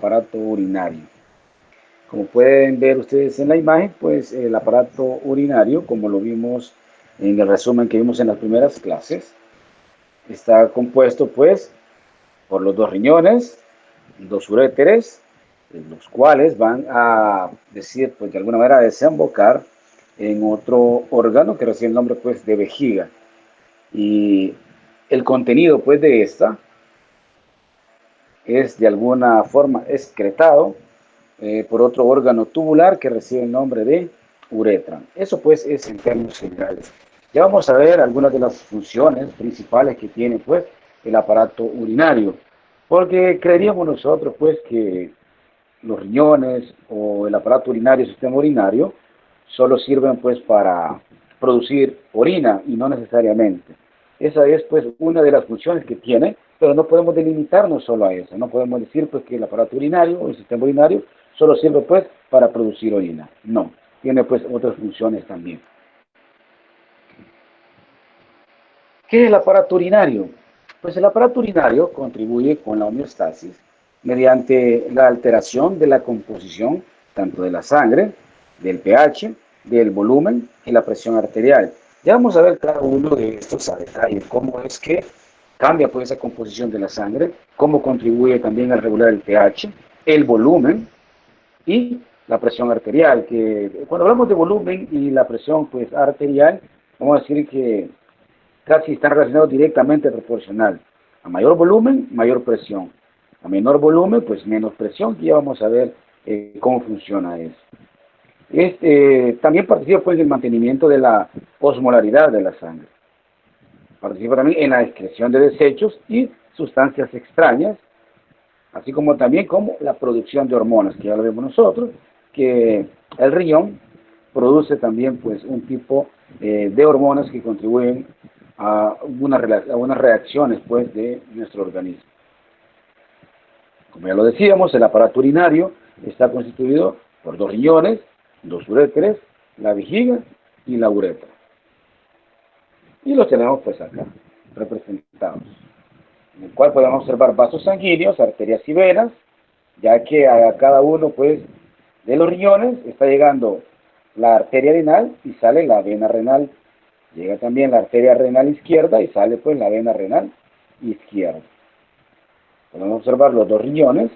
aparato urinario. Como pueden ver ustedes en la imagen, pues el aparato urinario, como lo vimos en el resumen que vimos en las primeras clases, está compuesto pues por los dos riñones, dos uréteres, los cuales van a decir, pues de alguna manera, desembocar en otro órgano que recibe el nombre pues de vejiga. Y el contenido pues de esta es de alguna forma excretado por otro órgano tubular que recibe el nombre de uretra. Eso pues es en términos generales. Ya vamos a ver algunas de las funciones principales que tiene pues el aparato urinario, porque creeríamos nosotros pues que los riñones o el aparato urinario, el sistema urinario, solo sirven pues para producir orina y no necesariamente. Esa es pues una de las funciones que tiene, pero no podemos delimitarnos solo a eso. No podemos decir pues que el aparato urinario o el sistema urinario solo sirve pues para producir orina. No, tiene pues otras funciones también. ¿Qué es el aparato urinario? Pues el aparato urinario contribuye con la homeostasis mediante la alteración de la composición tanto de la sangre, del pH, del volumen y la presión arterial. Ya vamos a ver cada uno de estos a detalle, cómo es que cambia pues esa composición de la sangre, cómo contribuye también a regular el pH, el volumen y la presión arterial, que cuando hablamos de volumen y la presión pues arterial, vamos a decir que casi están relacionados directamente proporcional. A mayor volumen, mayor presión. A menor volumen, pues menos presión, y ya vamos a ver cómo funciona eso. También participa pues, en el mantenimiento de la osmolaridad de la sangre. Participa también en la excreción de desechos y sustancias extrañas, así como también como la producción de hormonas, que ya lo vemos nosotros, que el riñón produce también pues un tipo de hormonas que contribuyen a unas reacciones pues de nuestro organismo. Como ya lo decíamos, el aparato urinario está constituido por dos riñones, dos uréteres, la vejiga y la uretra. Y los tenemos pues acá, representados, en el cual podemos observar vasos sanguíneos, arterias y venas, ya que a cada uno pues de los riñones está llegando la arteria renal y sale la vena renal. Llega también la arteria renal izquierda y sale pues la vena renal izquierda. Podemos observar los dos riñones,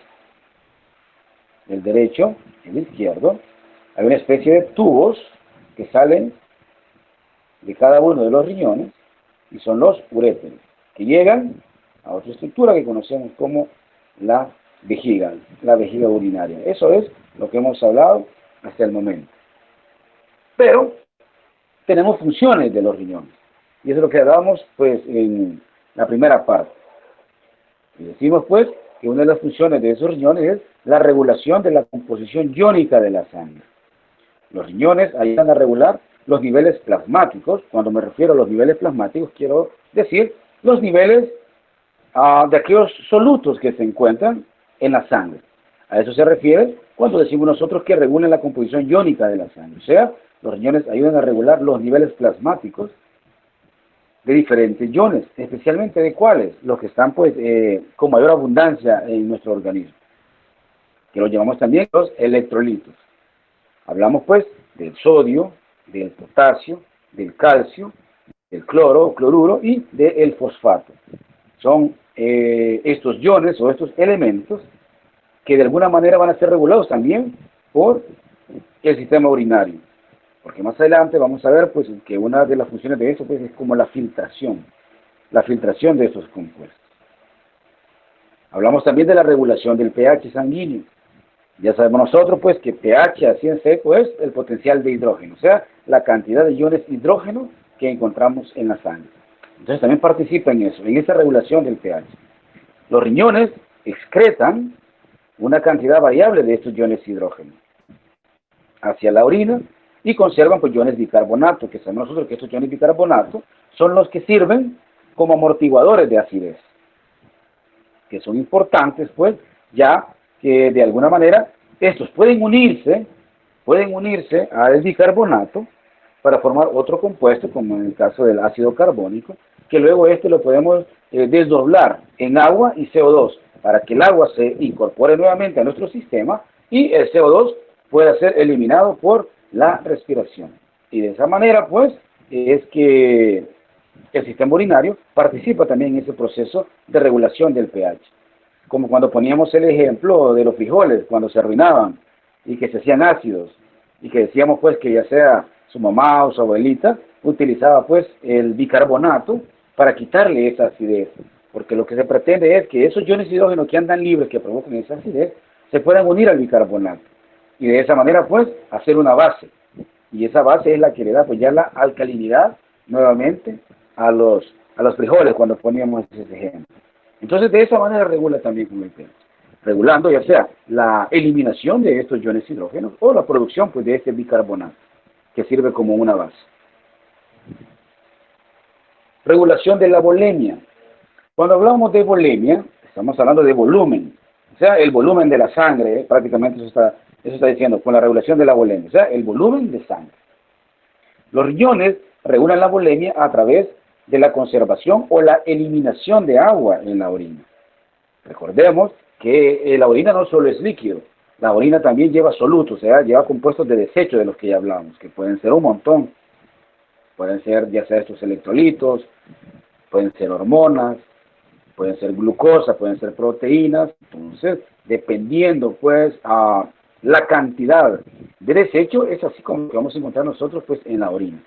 el derecho y el izquierdo. Hay una especie de tubos que salen de cada uno de los riñones y son los uréteres, que llegan a otra estructura que conocemos como la vejiga urinaria. Eso es lo que hemos hablado hasta el momento. Pero tenemos funciones de los riñones. Y eso es lo que hablábamos pues, en la primera parte. Y decimos pues que una de las funciones de esos riñones es la regulación de la composición iónica de la sangre. Los riñones ayudan a regular los niveles plasmáticos. Cuando me refiero a los niveles plasmáticos, quiero decir los niveles de aquellos solutos que se encuentran en la sangre. A eso se refiere cuando decimos nosotros que regulan la composición iónica de la sangre. O sea, los riñones ayudan a regular los niveles plasmáticos de diferentes iones, especialmente de cuáles, los que están pues con mayor abundancia en nuestro organismo, que los llamamos también los electrolitos. Hablamos pues del sodio, del potasio, del calcio, del cloro o cloruro y del fosfato. Son estos iones o estos elementos que de alguna manera van a ser regulados también por el sistema urinario. Porque más adelante vamos a ver pues, que una de las funciones de eso pues, es como la filtración de esos compuestos. Hablamos también de la regulación del pH sanguíneo. Ya sabemos nosotros pues que pH así en seco es el potencial de hidrógeno, o sea, la cantidad de iones hidrógeno que encontramos en la sangre. Entonces también participa en eso, en esa regulación del pH. Los riñones excretan una cantidad variable de estos iones hidrógeno hacia la orina y conservan pues iones bicarbonato, que sabemos nosotros que estos iones bicarbonato son los que sirven como amortiguadores de acidez, que son importantes pues ya que de alguna manera estos pueden unirse al bicarbonato para formar otro compuesto, como en el caso del ácido carbónico, que luego lo podemos desdoblar en agua y CO2 para que el agua se incorpore nuevamente a nuestro sistema y el CO2 pueda ser eliminado por la respiración. Y de esa manera, pues, es que el sistema urinario participa también en ese proceso de regulación del pH. Como cuando poníamos el ejemplo de los frijoles, cuando se arruinaban y que se hacían ácidos, y que decíamos pues que ya sea su mamá o su abuelita utilizaba pues el bicarbonato para quitarle esa acidez, porque lo que se pretende es que esos iones hidrógeno que andan libres, que provocan esa acidez, se puedan unir al bicarbonato, y de esa manera pues hacer una base, y esa base es la que le da pues ya la alcalinidad nuevamente a los frijoles cuando poníamos ese ejemplo. Entonces de esa manera regula también con el pH, regulando ya sea la eliminación de estos iones hidrógenos o la producción pues de este bicarbonato que sirve como una base. Regulación de la volemia. Cuando hablamos de volemia, estamos hablando de volumen, o sea, el volumen de la sangre, prácticamente eso está diciendo, con la regulación de la volemia, o sea, el volumen de sangre. Los riñones regulan la volemia a través de la conservación o la eliminación de agua en la orina. Recordemos que la orina no solo es líquido, la orina también lleva solutos, o sea, lleva compuestos de desecho de los que ya hablamos, que pueden ser un montón. Pueden ser ya sea estos electrolitos, pueden ser hormonas, pueden ser glucosa, pueden ser proteínas. Entonces, dependiendo pues a la cantidad de desecho, es así como que vamos a encontrar nosotros pues en la orina.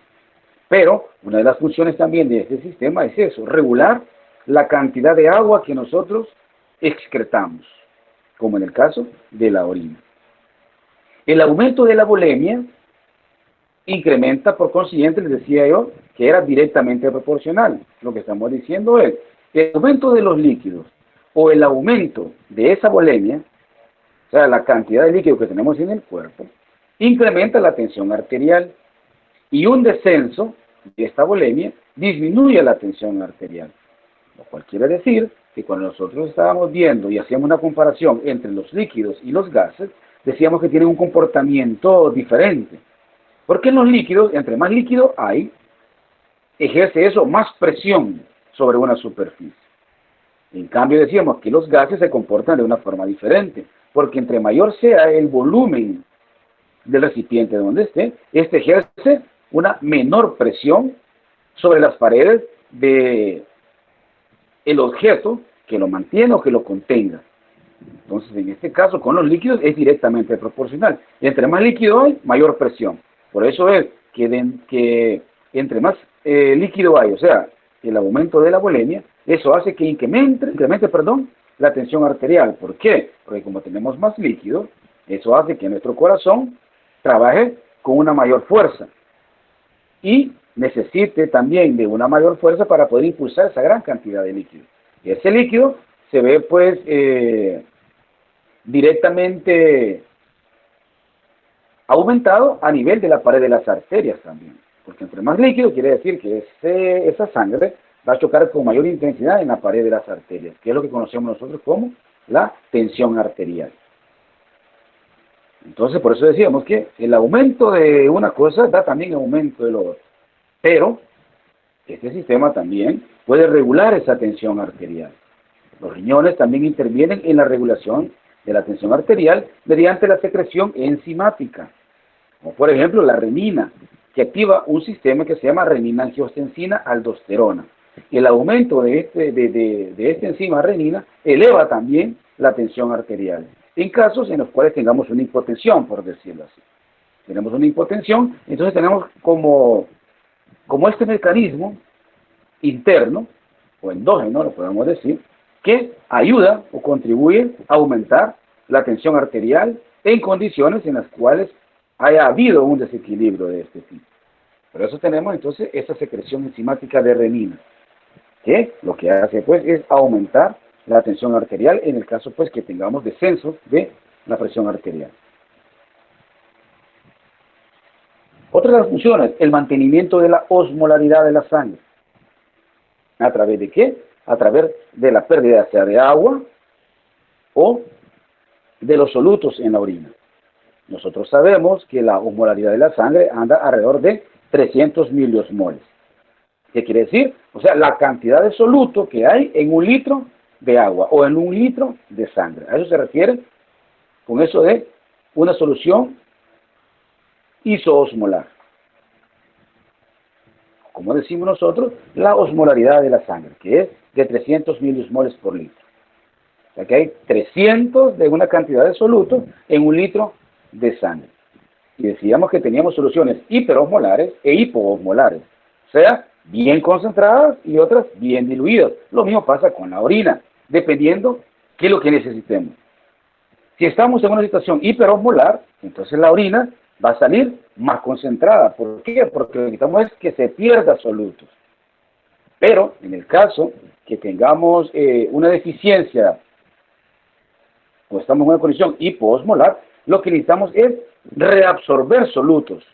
Pero una de las funciones también de este sistema es eso, regular la cantidad de agua que nosotros excretamos, como en el caso de la orina. El aumento de la volemia incrementa, por consiguiente, les decía yo, que era directamente proporcional. Lo que estamos diciendo es que el aumento de los líquidos o el aumento de esa volemia, o sea, la cantidad de líquido que tenemos en el cuerpo, incrementa la tensión arterial, y un descenso de esta volemia disminuye la tensión arterial. Lo cual quiere decir que cuando nosotros estábamos viendo y hacíamos una comparación entre los líquidos y los gases, decíamos que tienen un comportamiento diferente. Porque en los líquidos, entre más líquido hay, ejerce eso más presión sobre una superficie. En cambio decíamos que los gases se comportan de una forma diferente, porque entre mayor sea el volumen del recipiente donde esté, este ejerce una menor presión sobre las paredes del objeto que lo mantiene o que lo contenga. Entonces, en este caso, con los líquidos es directamente proporcional. Y entre más líquido hay, mayor presión. Por eso es que entre más líquido hay, o sea, el aumento de la volemia, eso hace que incremente la tensión arterial. ¿Por qué? Porque como tenemos más líquido, eso hace que nuestro corazón trabaje con una mayor fuerza y necesite también de una mayor fuerza para poder impulsar esa gran cantidad de líquido. Y ese líquido se ve pues directamente aumentado a nivel de la pared de las arterias también, porque entre más líquido quiere decir que esa sangre va a chocar con mayor intensidad en la pared de las arterias, que es lo que conocemos nosotros como la tensión arterial. Entonces, por eso decíamos que el aumento de una cosa da también aumento de lo otro. Pero este sistema también puede regular esa tensión arterial. Los riñones también intervienen en la regulación de la tensión arterial mediante la secreción enzimática, como por ejemplo la renina, que activa un sistema que se llama renina-angiotensina-aldosterona. El aumento de esta enzima renina eleva también la tensión arterial, en casos en los cuales tengamos una hipotensión, por decirlo así. Tenemos una hipotensión, entonces tenemos como este mecanismo interno, o endógeno, lo podemos decir, que ayuda o contribuye a aumentar la tensión arterial en condiciones en las cuales haya habido un desequilibrio de este tipo. Por eso tenemos entonces esa secreción enzimática de renina, que lo que hace pues es aumentar la tensión arterial en el caso pues que tengamos descensos de la presión arterial. Otra de las funciones, el mantenimiento de la osmolaridad de la sangre. ¿A través de qué? A través de la pérdida sea de agua o de los solutos en la orina. Nosotros sabemos que la osmolaridad de la sangre anda alrededor de 300 miliosmoles. ¿Qué quiere decir? O sea, la cantidad de soluto que hay en un litro de agua o en 1 litro de sangre. A eso se refiere con eso de una solución isoosmolar. Como decimos nosotros, la osmolaridad de la sangre, que es de 300 milismoles por litro. O sea que hay 300 de una cantidad de solutos en 1 litro de sangre. Y decíamos que teníamos soluciones hiperosmolares e hipoosmolares, o sea, bien concentradas y otras bien diluidas. Lo mismo pasa con la orina, dependiendo qué es lo que necesitemos. Si estamos en una situación hiperosmolar, entonces la orina va a salir más concentrada. ¿Por qué? Porque lo que necesitamos es que se pierda solutos. Pero en el caso que tengamos una deficiencia o estamos en una condición hipoosmolar, lo que necesitamos es reabsorber solutos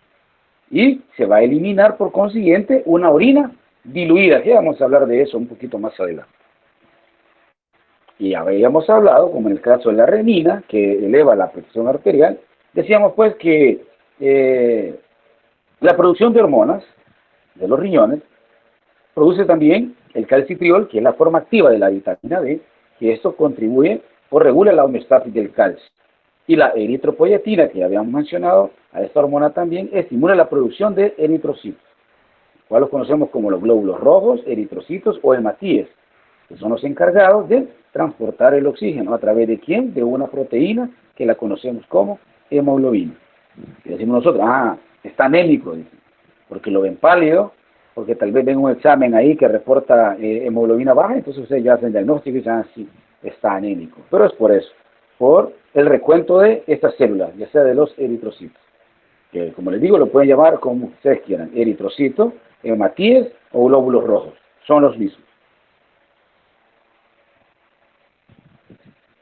y se va a eliminar por consiguiente una orina diluida. Ya vamos a hablar de eso un poquito más adelante. Y habíamos hablado, como en el caso de la renina, que eleva la presión arterial, decíamos pues que la producción de hormonas de los riñones produce también el calcitriol, que es la forma activa de la vitamina D, que esto contribuye o regula la homeostasis del calcio. Y la eritropoyetina, que ya habíamos mencionado, a esta hormona también estimula la producción de eritrocitos, cual los conocemos como los glóbulos rojos, eritrocitos o hematíes, que son los encargados de transportar el oxígeno. ¿A través de quién? De una proteína que la conocemos como hemoglobina. Y decimos nosotros, está anémico, dicen, porque lo ven pálido, porque tal vez ven un examen ahí que reporta hemoglobina baja, entonces ustedes ya hacen diagnóstico y dicen, sí, está anémico. Pero es por eso, por el recuento de estas células, ya sea de los eritrocitos, que como les digo, lo pueden llamar como ustedes quieran, eritrocitos, hematíes o glóbulos rojos, son los mismos.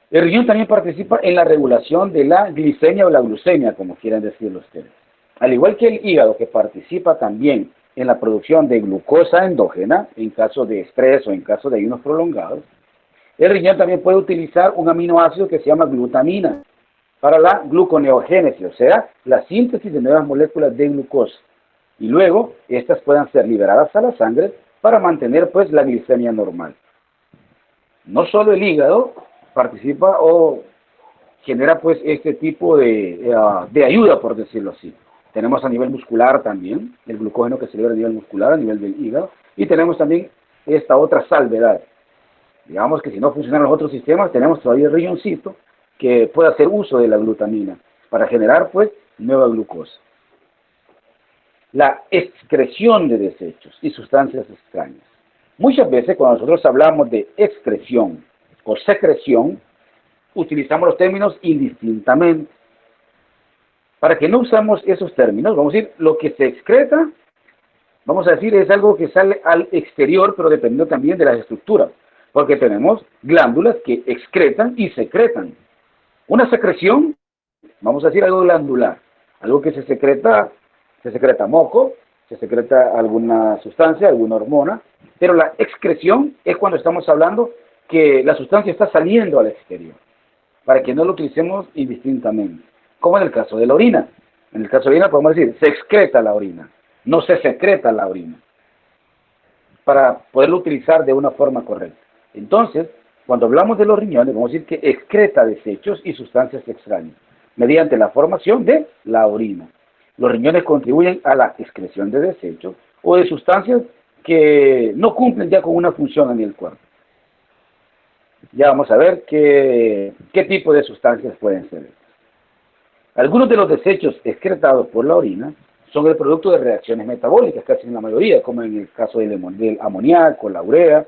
El riñón también participa en la regulación de la glicemia o la glucemia, como quieran decirlo ustedes. Al igual que el hígado, que participa también en la producción de glucosa endógena, en caso de estrés o en caso de ayunos prolongados, el riñón también puede utilizar un aminoácido que se llama glutamina para la gluconeogénesis, o sea, la síntesis de nuevas moléculas de glucosa. Y luego, estas puedan ser liberadas a la sangre para mantener, pues, la glicemia normal. No solo el hígado participa o genera, pues, este tipo de ayuda, por decirlo así. Tenemos a nivel muscular también, el glucógeno que se libera a nivel muscular, a nivel del hígado, y tenemos también esta otra salvedad. Digamos que si no funcionan los otros sistemas, tenemos todavía el riñoncito que puede hacer uso de la glutamina para generar, pues, nueva glucosa. La excreción de desechos y sustancias extrañas. Muchas veces cuando nosotros hablamos de excreción o secreción, utilizamos los términos indistintamente. Para que no usamos esos términos, vamos a decir, lo que se excreta, vamos a decir, es algo que sale al exterior, pero dependiendo también de las estructuras. Porque tenemos glándulas que excretan y secretan. Una secreción, vamos a decir algo glandular, algo que se secreta moco, se secreta alguna sustancia, alguna hormona, pero la excreción es cuando estamos hablando que la sustancia está saliendo al exterior, para que no lo utilicemos indistintamente, como en el caso de la orina. En el caso de la orina podemos decir, se excreta la orina, no se secreta la orina, para poderlo utilizar de una forma correcta. Entonces, cuando hablamos de los riñones, vamos a decir que excreta desechos y sustancias extrañas, mediante la formación de la orina. Los riñones contribuyen a la excreción de desechos o de sustancias que no cumplen ya con una función en el cuerpo. Ya vamos a ver qué tipo de sustancias pueden ser. Algunos de los desechos excretados por la orina son el producto de reacciones metabólicas, casi en la mayoría, como en el caso del amoníaco, la urea,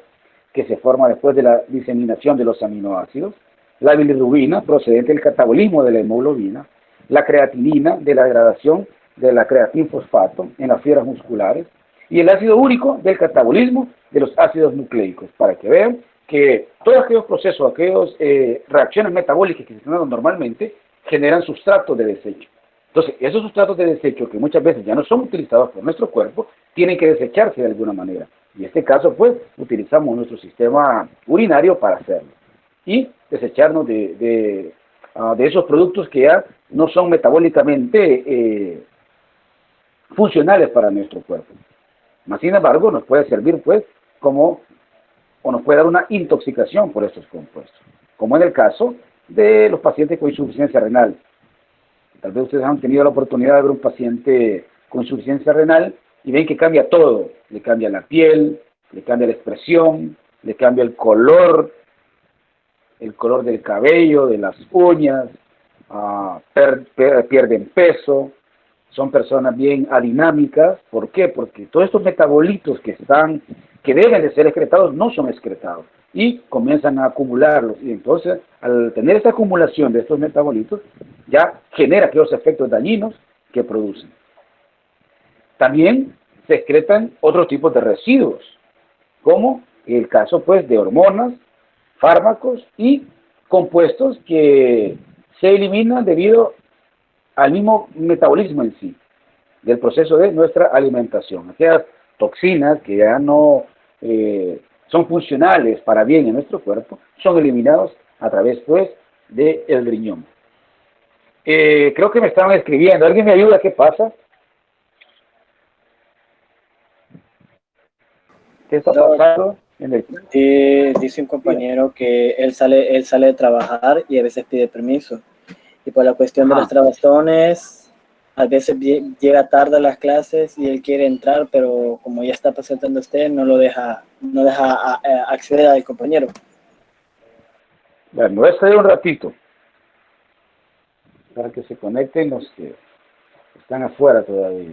que se forma después de la diseminación de los aminoácidos, la bilirrubina, procedente del catabolismo de la hemoglobina, la creatinina, de la degradación de la creatinfosfato en las fibras musculares, y el ácido úrico del catabolismo de los ácidos nucleicos, para que vean que todos aquellos procesos, aquellas reacciones metabólicas que se dan normalmente, generan sustratos de desecho. Entonces, esos sustratos de desecho, que muchas veces ya no son utilizados por nuestro cuerpo, tienen que desecharse de alguna manera. Y en este caso, pues, utilizamos nuestro sistema urinario para hacerlo. Y desecharnos de esos productos que ya no son metabólicamente funcionales para nuestro cuerpo. Mas, sin embargo, nos puede servir, pues, como o nos puede dar una intoxicación por estos compuestos, como en el caso de los pacientes con insuficiencia renal. Tal vez ustedes han tenido la oportunidad de ver un paciente con insuficiencia renal y ven que cambia todo. Le cambia la piel, le cambia la expresión, le cambia el color del cabello, de las uñas, pierden peso, son personas bien adinámicas. ¿Por qué? Porque todos estos metabolitos que deben de ser excretados no son excretados y comienzan a acumularlos. Y entonces, al tener esta acumulación de estos metabolitos, ya genera aquellos efectos dañinos que producen. También se excretan otros tipos de residuos, como el caso pues de hormonas, fármacos y compuestos que se eliminan debido al mismo metabolismo en sí, del proceso de nuestra alimentación. Aquellas toxinas que ya no son funcionales para bien en nuestro cuerpo, son eliminados a través pues del riñón. Creo que me estaban escribiendo. ¿Alguien me ayuda? ¿Qué pasa? ¿Qué está pasando en el... Dice un compañero que él sale de trabajar y a veces pide permiso. Y por la cuestión de los trabastones, a veces llega tarde a las clases y él quiere entrar, pero como ya está presentando usted, no deja acceder al compañero. Bueno, voy a salir un ratito para que se conecten los que están afuera todavía.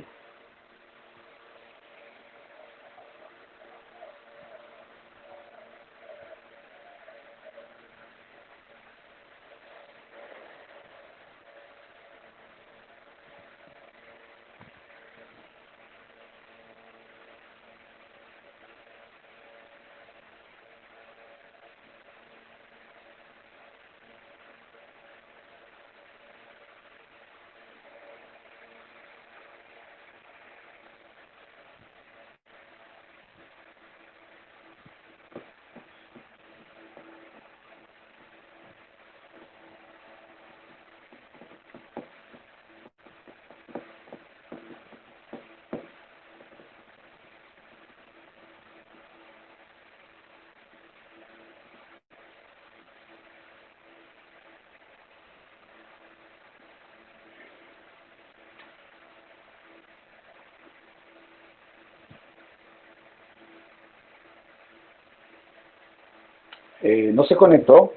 No se conectó.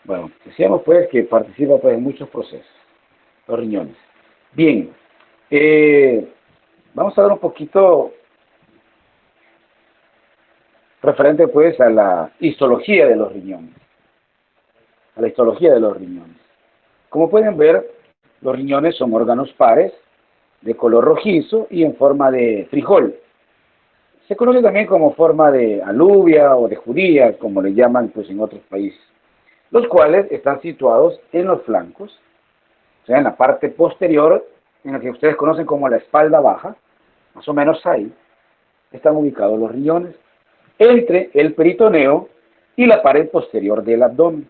Bueno, decíamos pues que participa pues en muchos procesos, los riñones. Bien, vamos a ver un poquito referente pues a la histología de los riñones. A la histología de los riñones. Como pueden ver, los riñones son órganos pares, de color rojizo y en forma de frijol. Se conoce también como forma de alubia o de judía, como le llaman pues en otros países, los cuales están situados en los flancos, o sea, en la parte posterior, en la que ustedes conocen como la espalda baja, más o menos ahí, están ubicados los riñones, entre el peritoneo y la pared posterior del abdomen.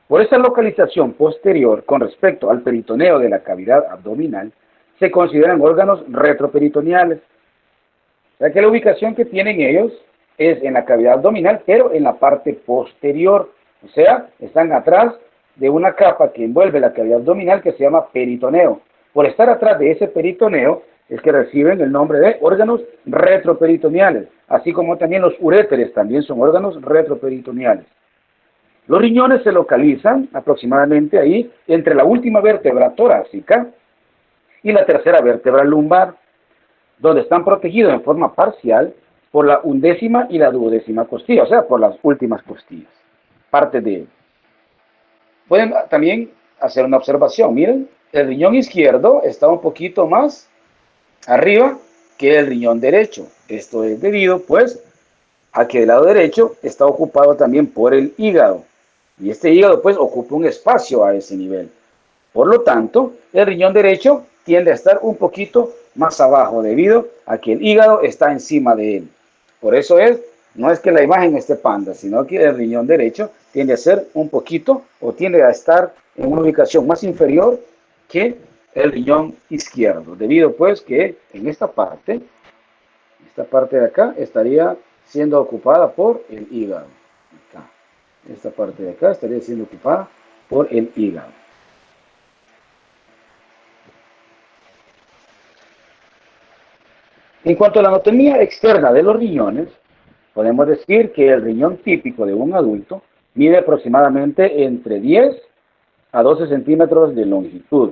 Por esa localización posterior con respecto al peritoneo de la cavidad abdominal, se consideran órganos retroperitoneales. O sea que la ubicación que tienen ellos es en la cavidad abdominal, pero en la parte posterior. O sea, están atrás de una capa que envuelve la cavidad abdominal que se llama peritoneo. Por estar atrás de ese peritoneo es que reciben el nombre de órganos retroperitoneales, así como también los uréteres también son órganos retroperitoneales. Los riñones se localizan aproximadamente ahí entre la última vértebra torácica y la tercera vértebra lumbar, donde están protegidos en forma parcial por la 11ª y la 12ª costilla, o sea, por las últimas costillas, parte de él. Pueden también hacer una observación, miren, el riñón izquierdo está un poquito más arriba que el riñón derecho. Esto es debido, pues, a que el lado derecho está ocupado también por el hígado, y este hígado, pues, ocupa un espacio a ese nivel. Por lo tanto, el riñón derecho tiende a estar un poquito más abajo debido a que el hígado está encima de él. Por eso no es que la imagen esté panda, sino que el riñón derecho tiende a ser un poquito o tiende a estar en una ubicación más inferior que el riñón izquierdo, debido pues que en esta parte de acá estaría siendo ocupada por el hígado. Acá. Esta parte de acá estaría siendo ocupada por el hígado. En cuanto a la anatomía externa de los riñones, podemos decir que el riñón típico de un adulto mide aproximadamente entre 10 a 12 centímetros de longitud.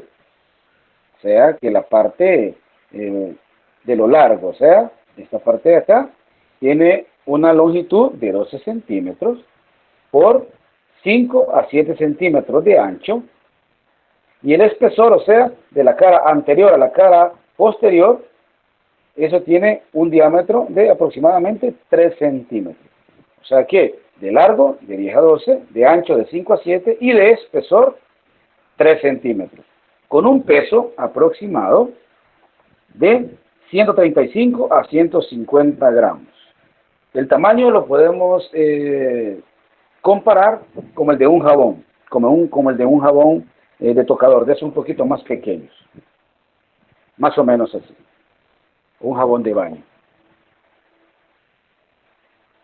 O sea que la parte de lo largo, o sea, esta parte de acá, tiene una longitud de 12 centímetros por 5 a 7 centímetros de ancho. Y el espesor, o sea, de la cara anterior a la cara posterior, eso tiene un diámetro de aproximadamente 3 centímetros. O sea que de largo de 10 a 12, de ancho de 5 a 7 y de espesor 3 centímetros. Con un peso aproximado de 135 a 150 gramos. El tamaño lo podemos comparar como el de un jabón, como el de un jabón de tocador, de esos un poquito más pequeños. Más o menos así. Un jabón de baño.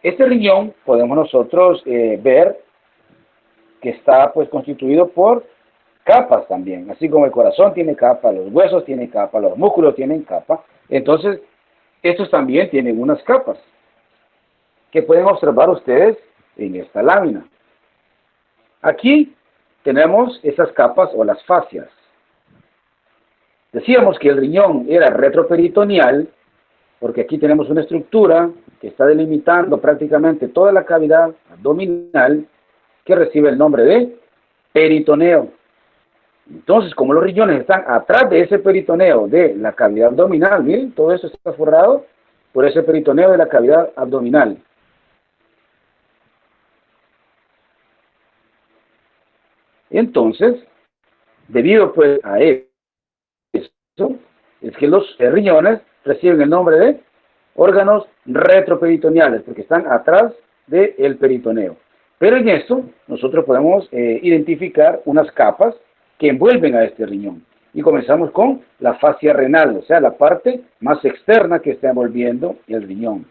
Este riñón podemos nosotros ver que está pues constituido por capas también, así como el corazón tiene capa, los huesos tienen capa, los músculos tienen capa. Entonces, estos también tienen unas capas que pueden observar ustedes en esta lámina. Aquí tenemos esas capas o las fascias. Decíamos que el riñón era retroperitoneal, porque aquí tenemos una estructura que está delimitando prácticamente toda la cavidad abdominal que recibe el nombre de peritoneo. Entonces, como los riñones están atrás de ese peritoneo de la cavidad abdominal, miren, todo eso está forrado por ese peritoneo de la cavidad abdominal. Entonces, debido pues a eso, es que los riñones reciben el nombre de órganos retroperitoneales, porque están atrás del peritoneo. Pero en esto, nosotros podemos identificar unas capas que envuelven a este riñón. Y comenzamos con la fascia renal, o sea, la parte más externa que está envolviendo el riñón.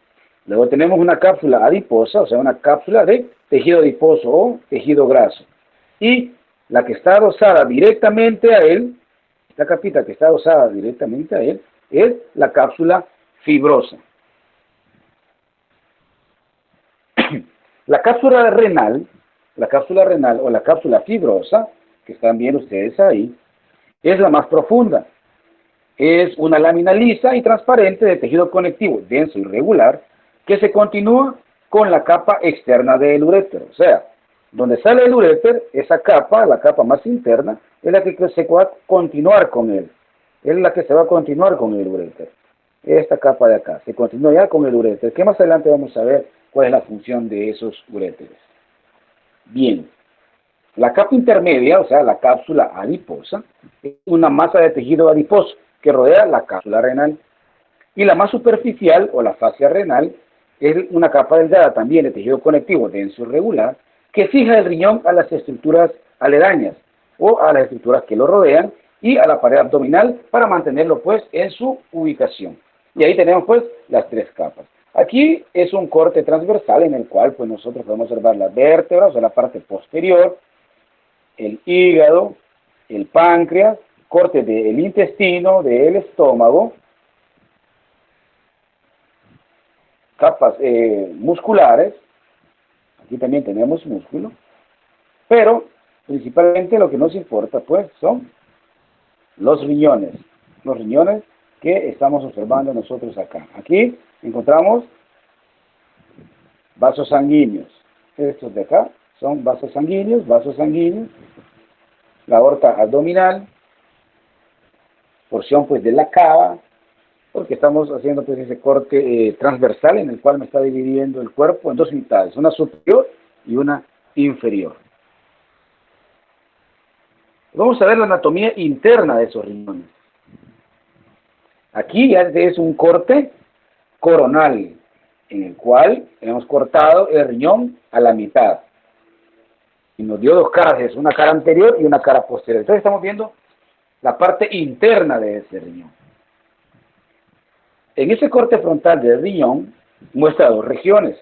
Luego tenemos una cápsula adiposa, o sea, una cápsula de tejido adiposo o tejido graso. Y la que está adosada directamente a él, esta capita que está adosada directamente a él, es la cápsula fibrosa. La cápsula renal o la cápsula fibrosa, que están viendo ustedes ahí, es la más profunda. Es una lámina lisa y transparente de tejido conectivo denso y regular que se continúa con la capa externa del uréter. O sea, donde sale el uréter, esa capa, la capa más interna, es la que se va a continuar con él. Es la que se va a continuar con el uréter. Esta capa de acá, se continúa ya con el uréter, que más adelante vamos a ver cuál es la función de esos uréteres. Bien, la capa intermedia, o sea, la cápsula adiposa, es una masa de tejido adiposo que rodea la cápsula renal. Y la más superficial, o la fascia renal, es una capa delgada también de tejido conectivo denso y regular, que fija el riñón a las estructuras aledañas, o a las estructuras que lo rodean, y a la pared abdominal para mantenerlo pues en su ubicación. Y ahí tenemos pues las tres capas. Aquí es un corte transversal en el cual pues nosotros podemos observar las vértebras, o la parte posterior, el hígado, el páncreas, corte del intestino, del estómago, capas musculares, aquí también tenemos músculo, pero principalmente lo que nos importa pues son los riñones que estamos observando nosotros acá. Aquí encontramos vasos sanguíneos, estos de acá son vasos sanguíneos, la aorta abdominal, porción pues de la cava, porque estamos haciendo pues ese corte transversal en el cual me está dividiendo el cuerpo en dos mitades, una superior y una inferior. Vamos a ver la anatomía interna de esos riñones. Aquí ya es un corte coronal, en el cual hemos cortado el riñón a la mitad. Y nos dio dos caras, es una cara anterior y una cara posterior. Entonces estamos viendo la parte interna de ese riñón. En ese corte frontal del riñón muestra dos regiones.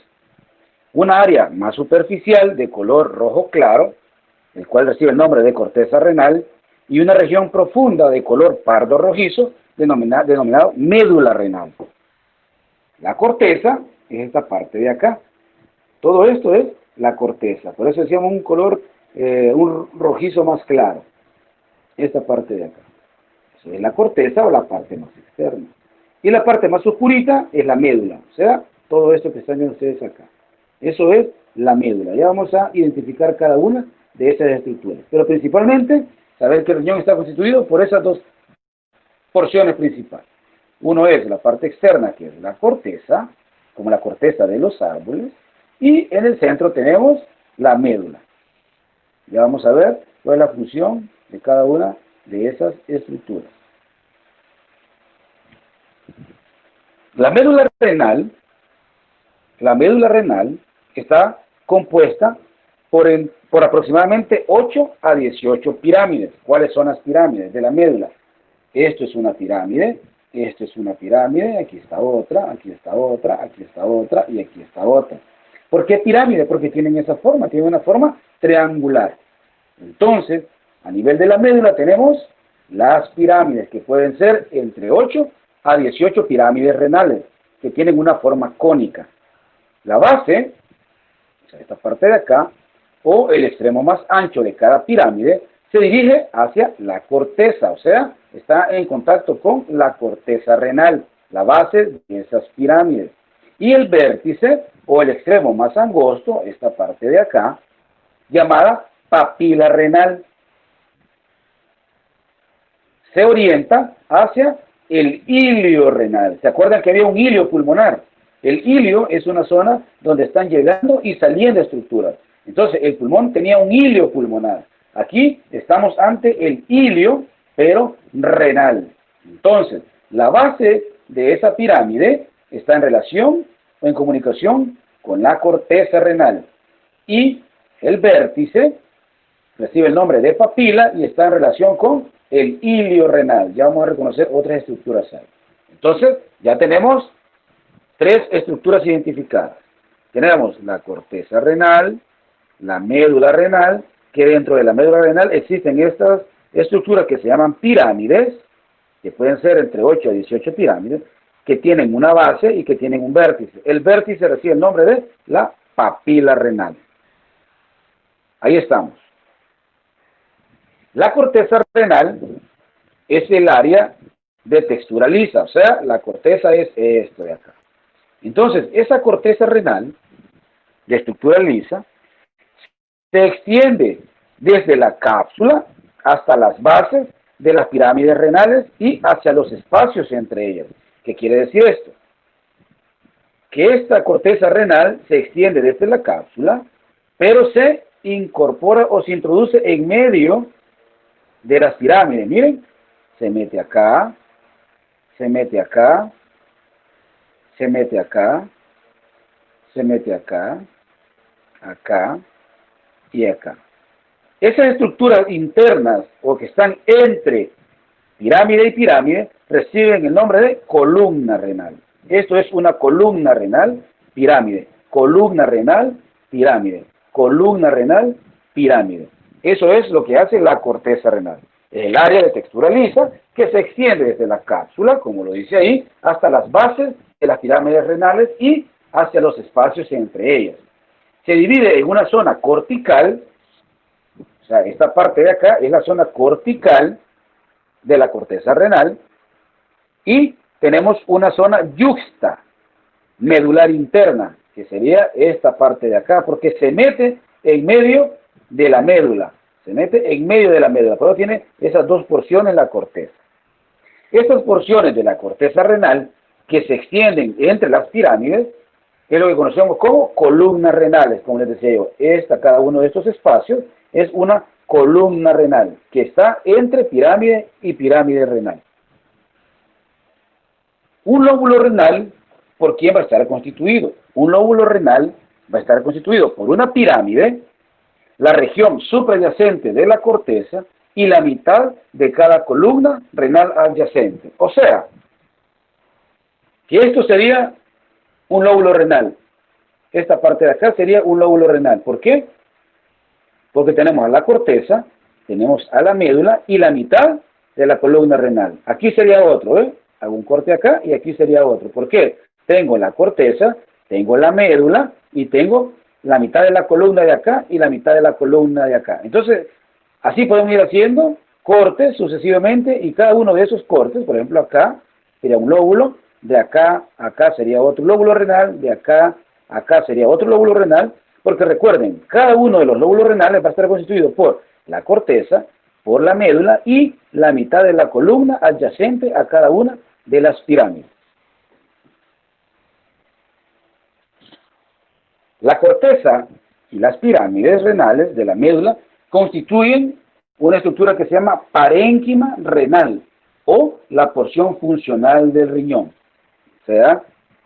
Una área más superficial de color rojo claro, el cual recibe el nombre de corteza renal, y una región profunda de color pardo rojizo, denominado médula renal. La corteza es esta parte de acá. Todo esto es la corteza. Por eso decíamos un color, un rojizo más claro. Esta parte de acá. Eso es la corteza o la parte más externa. Y la parte más oscurita es la médula. O sea, todo esto que están viendo ustedes acá. Eso es la médula. Ya vamos a identificar cada una de esas estructuras. Pero principalmente, saber que el riñón está constituido por esas dos porciones principales. Uno es la parte externa, que es la corteza, como la corteza de los árboles, y en el centro tenemos la médula. Ya vamos a ver cuál es la función de cada una de esas estructuras. La médula renal está compuesta por aproximadamente 8 a 18 pirámides. ¿Cuáles son las pirámides de la médula? Esto es una pirámide, esto es una pirámide, aquí está otra, aquí está otra, aquí está otra y aquí está otra. ¿Por qué pirámide? Porque tienen esa forma, tienen una forma triangular. Entonces, a nivel de la médula tenemos las pirámides, que pueden ser entre 8 a 18 pirámides renales, que tienen una forma cónica. La base, o sea, esta parte de acá, o el extremo más ancho de cada pirámide, se dirige hacia la corteza, o sea, está en contacto con la corteza renal, la base de esas pirámides. Y el vértice, o el extremo más angosto, esta parte de acá, llamada papila renal, se orienta hacia el ilio renal. ¿Se acuerdan que había un ilio pulmonar? El ilio es una zona donde están llegando y saliendo estructuras. Entonces, el pulmón tenía un ilio pulmonar. Aquí estamos ante el ilio, pero renal. Entonces, la base de esa pirámide está en relación o en comunicación con la corteza renal. Y el vértice recibe el nombre de papila y está en relación con el ilio renal. Ya vamos a reconocer otras estructuras ahí. Entonces, ya tenemos 3 estructuras identificadas. Tenemos la corteza renal, la médula renal, que dentro de la médula renal existen estas estructuras que se llaman pirámides, que pueden ser entre 8 a 18 pirámides, que tienen una base y que tienen un vértice. El vértice recibe el nombre de la papila renal. Ahí estamos. La corteza renal es el área de textura lisa, o sea, la corteza es esto de acá. Entonces, esa corteza renal de estructura lisa se extiende desde la cápsula hasta las bases de las pirámides renales y hacia los espacios entre ellas. ¿Qué quiere decir esto? Que esta corteza renal se extiende desde la cápsula, pero se incorpora o se introduce en medio de las pirámides. Miren, se mete acá, se mete acá, se mete acá, se mete acá, acá y acá. Esas estructuras internas o que están entre pirámide y pirámide reciben el nombre de columna renal. Esto es una columna renal, pirámide. Columna renal, pirámide. Columna renal, pirámide. Eso es lo que hace la corteza renal. El área de textura lisa que se extiende desde la cápsula, como lo dice ahí, hasta las bases de las pirámides renales y hacia los espacios entre ellas. Se divide en una zona cortical, o sea, esta parte de acá es la zona cortical de la corteza renal, y tenemos una zona yuxta, medular interna, que sería esta parte de acá, porque se mete en medio de la médula, se mete en medio de la médula, pero tiene esas dos porciones la corteza. Estas porciones de la corteza renal que se extienden entre las pirámides es lo que conocemos como columnas renales, como les decía yo. Cada uno de estos espacios es una columna renal que está entre pirámide y pirámide renal. Un lóbulo renal, ¿por quién va a estar constituido? Un lóbulo renal va a estar constituido por una pirámide, la región suprayacente de la corteza y la mitad de cada columna renal adyacente. O sea, que esto sería un lóbulo renal. Esta parte de acá sería un lóbulo renal. ¿Por qué? Porque tenemos a la corteza, tenemos a la médula y la mitad de la columna renal. Aquí sería otro, ¿eh? Hago un corte acá y aquí sería otro. ¿Por qué? Tengo la corteza, tengo la médula y tengo la mitad de la columna de acá y la mitad de la columna de acá. Entonces, así podemos ir haciendo cortes sucesivamente y cada uno de esos cortes, por ejemplo acá sería un lóbulo, de acá a acá sería otro lóbulo renal, de acá a acá sería otro lóbulo renal, porque recuerden, cada uno de los lóbulos renales va a estar constituido por la corteza, por la médula y la mitad de la columna adyacente a cada una de las pirámides. La corteza y las pirámides renales de la médula constituyen una estructura que se llama parénquima renal o la porción funcional del riñón. O sea,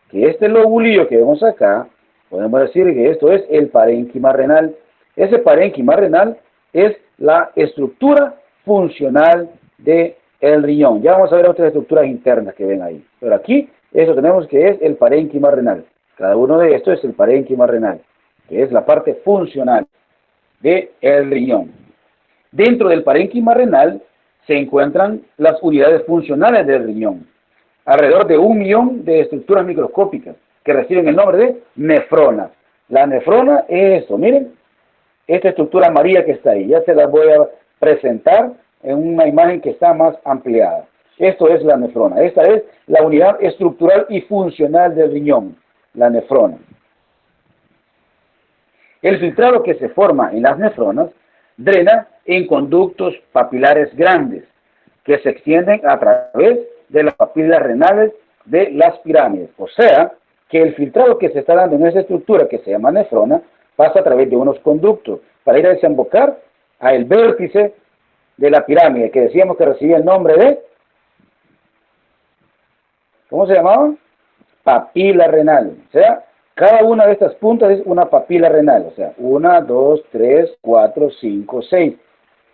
que este lobulillo que vemos acá, podemos decir que esto es el parénquima renal. Ese parénquima renal es la estructura funcional del riñón. Ya vamos a ver otras estructuras internas que ven ahí. Pero aquí, eso tenemos que es el parénquima renal. Cada uno de estos es el parénquima renal, que es la parte funcional del riñón. Dentro del parénquima renal se encuentran las unidades funcionales del riñón. Alrededor de 1 millón de estructuras microscópicas que reciben el nombre de nefronas. La nefrona es esto, miren, esta estructura amarilla que está ahí. Ya se la voy a presentar en una imagen que está más ampliada. Esto es la nefrona. Esta es la unidad estructural y funcional del riñón, la nefrona. El filtrado que se forma en las nefronas drena en conductos papilares grandes que se extienden a través de las papilas renales de las pirámides. O sea, que el filtrado que se está dando en esa estructura que se llama nefrona pasa a través de unos conductos para ir a desembocar al vértice de la pirámide, que decíamos que recibía el nombre de, ¿cómo se llamaba? Papila renal. O sea, cada una de estas puntas es una papila renal. O sea, 1, 2, 3, 4, 5, 6.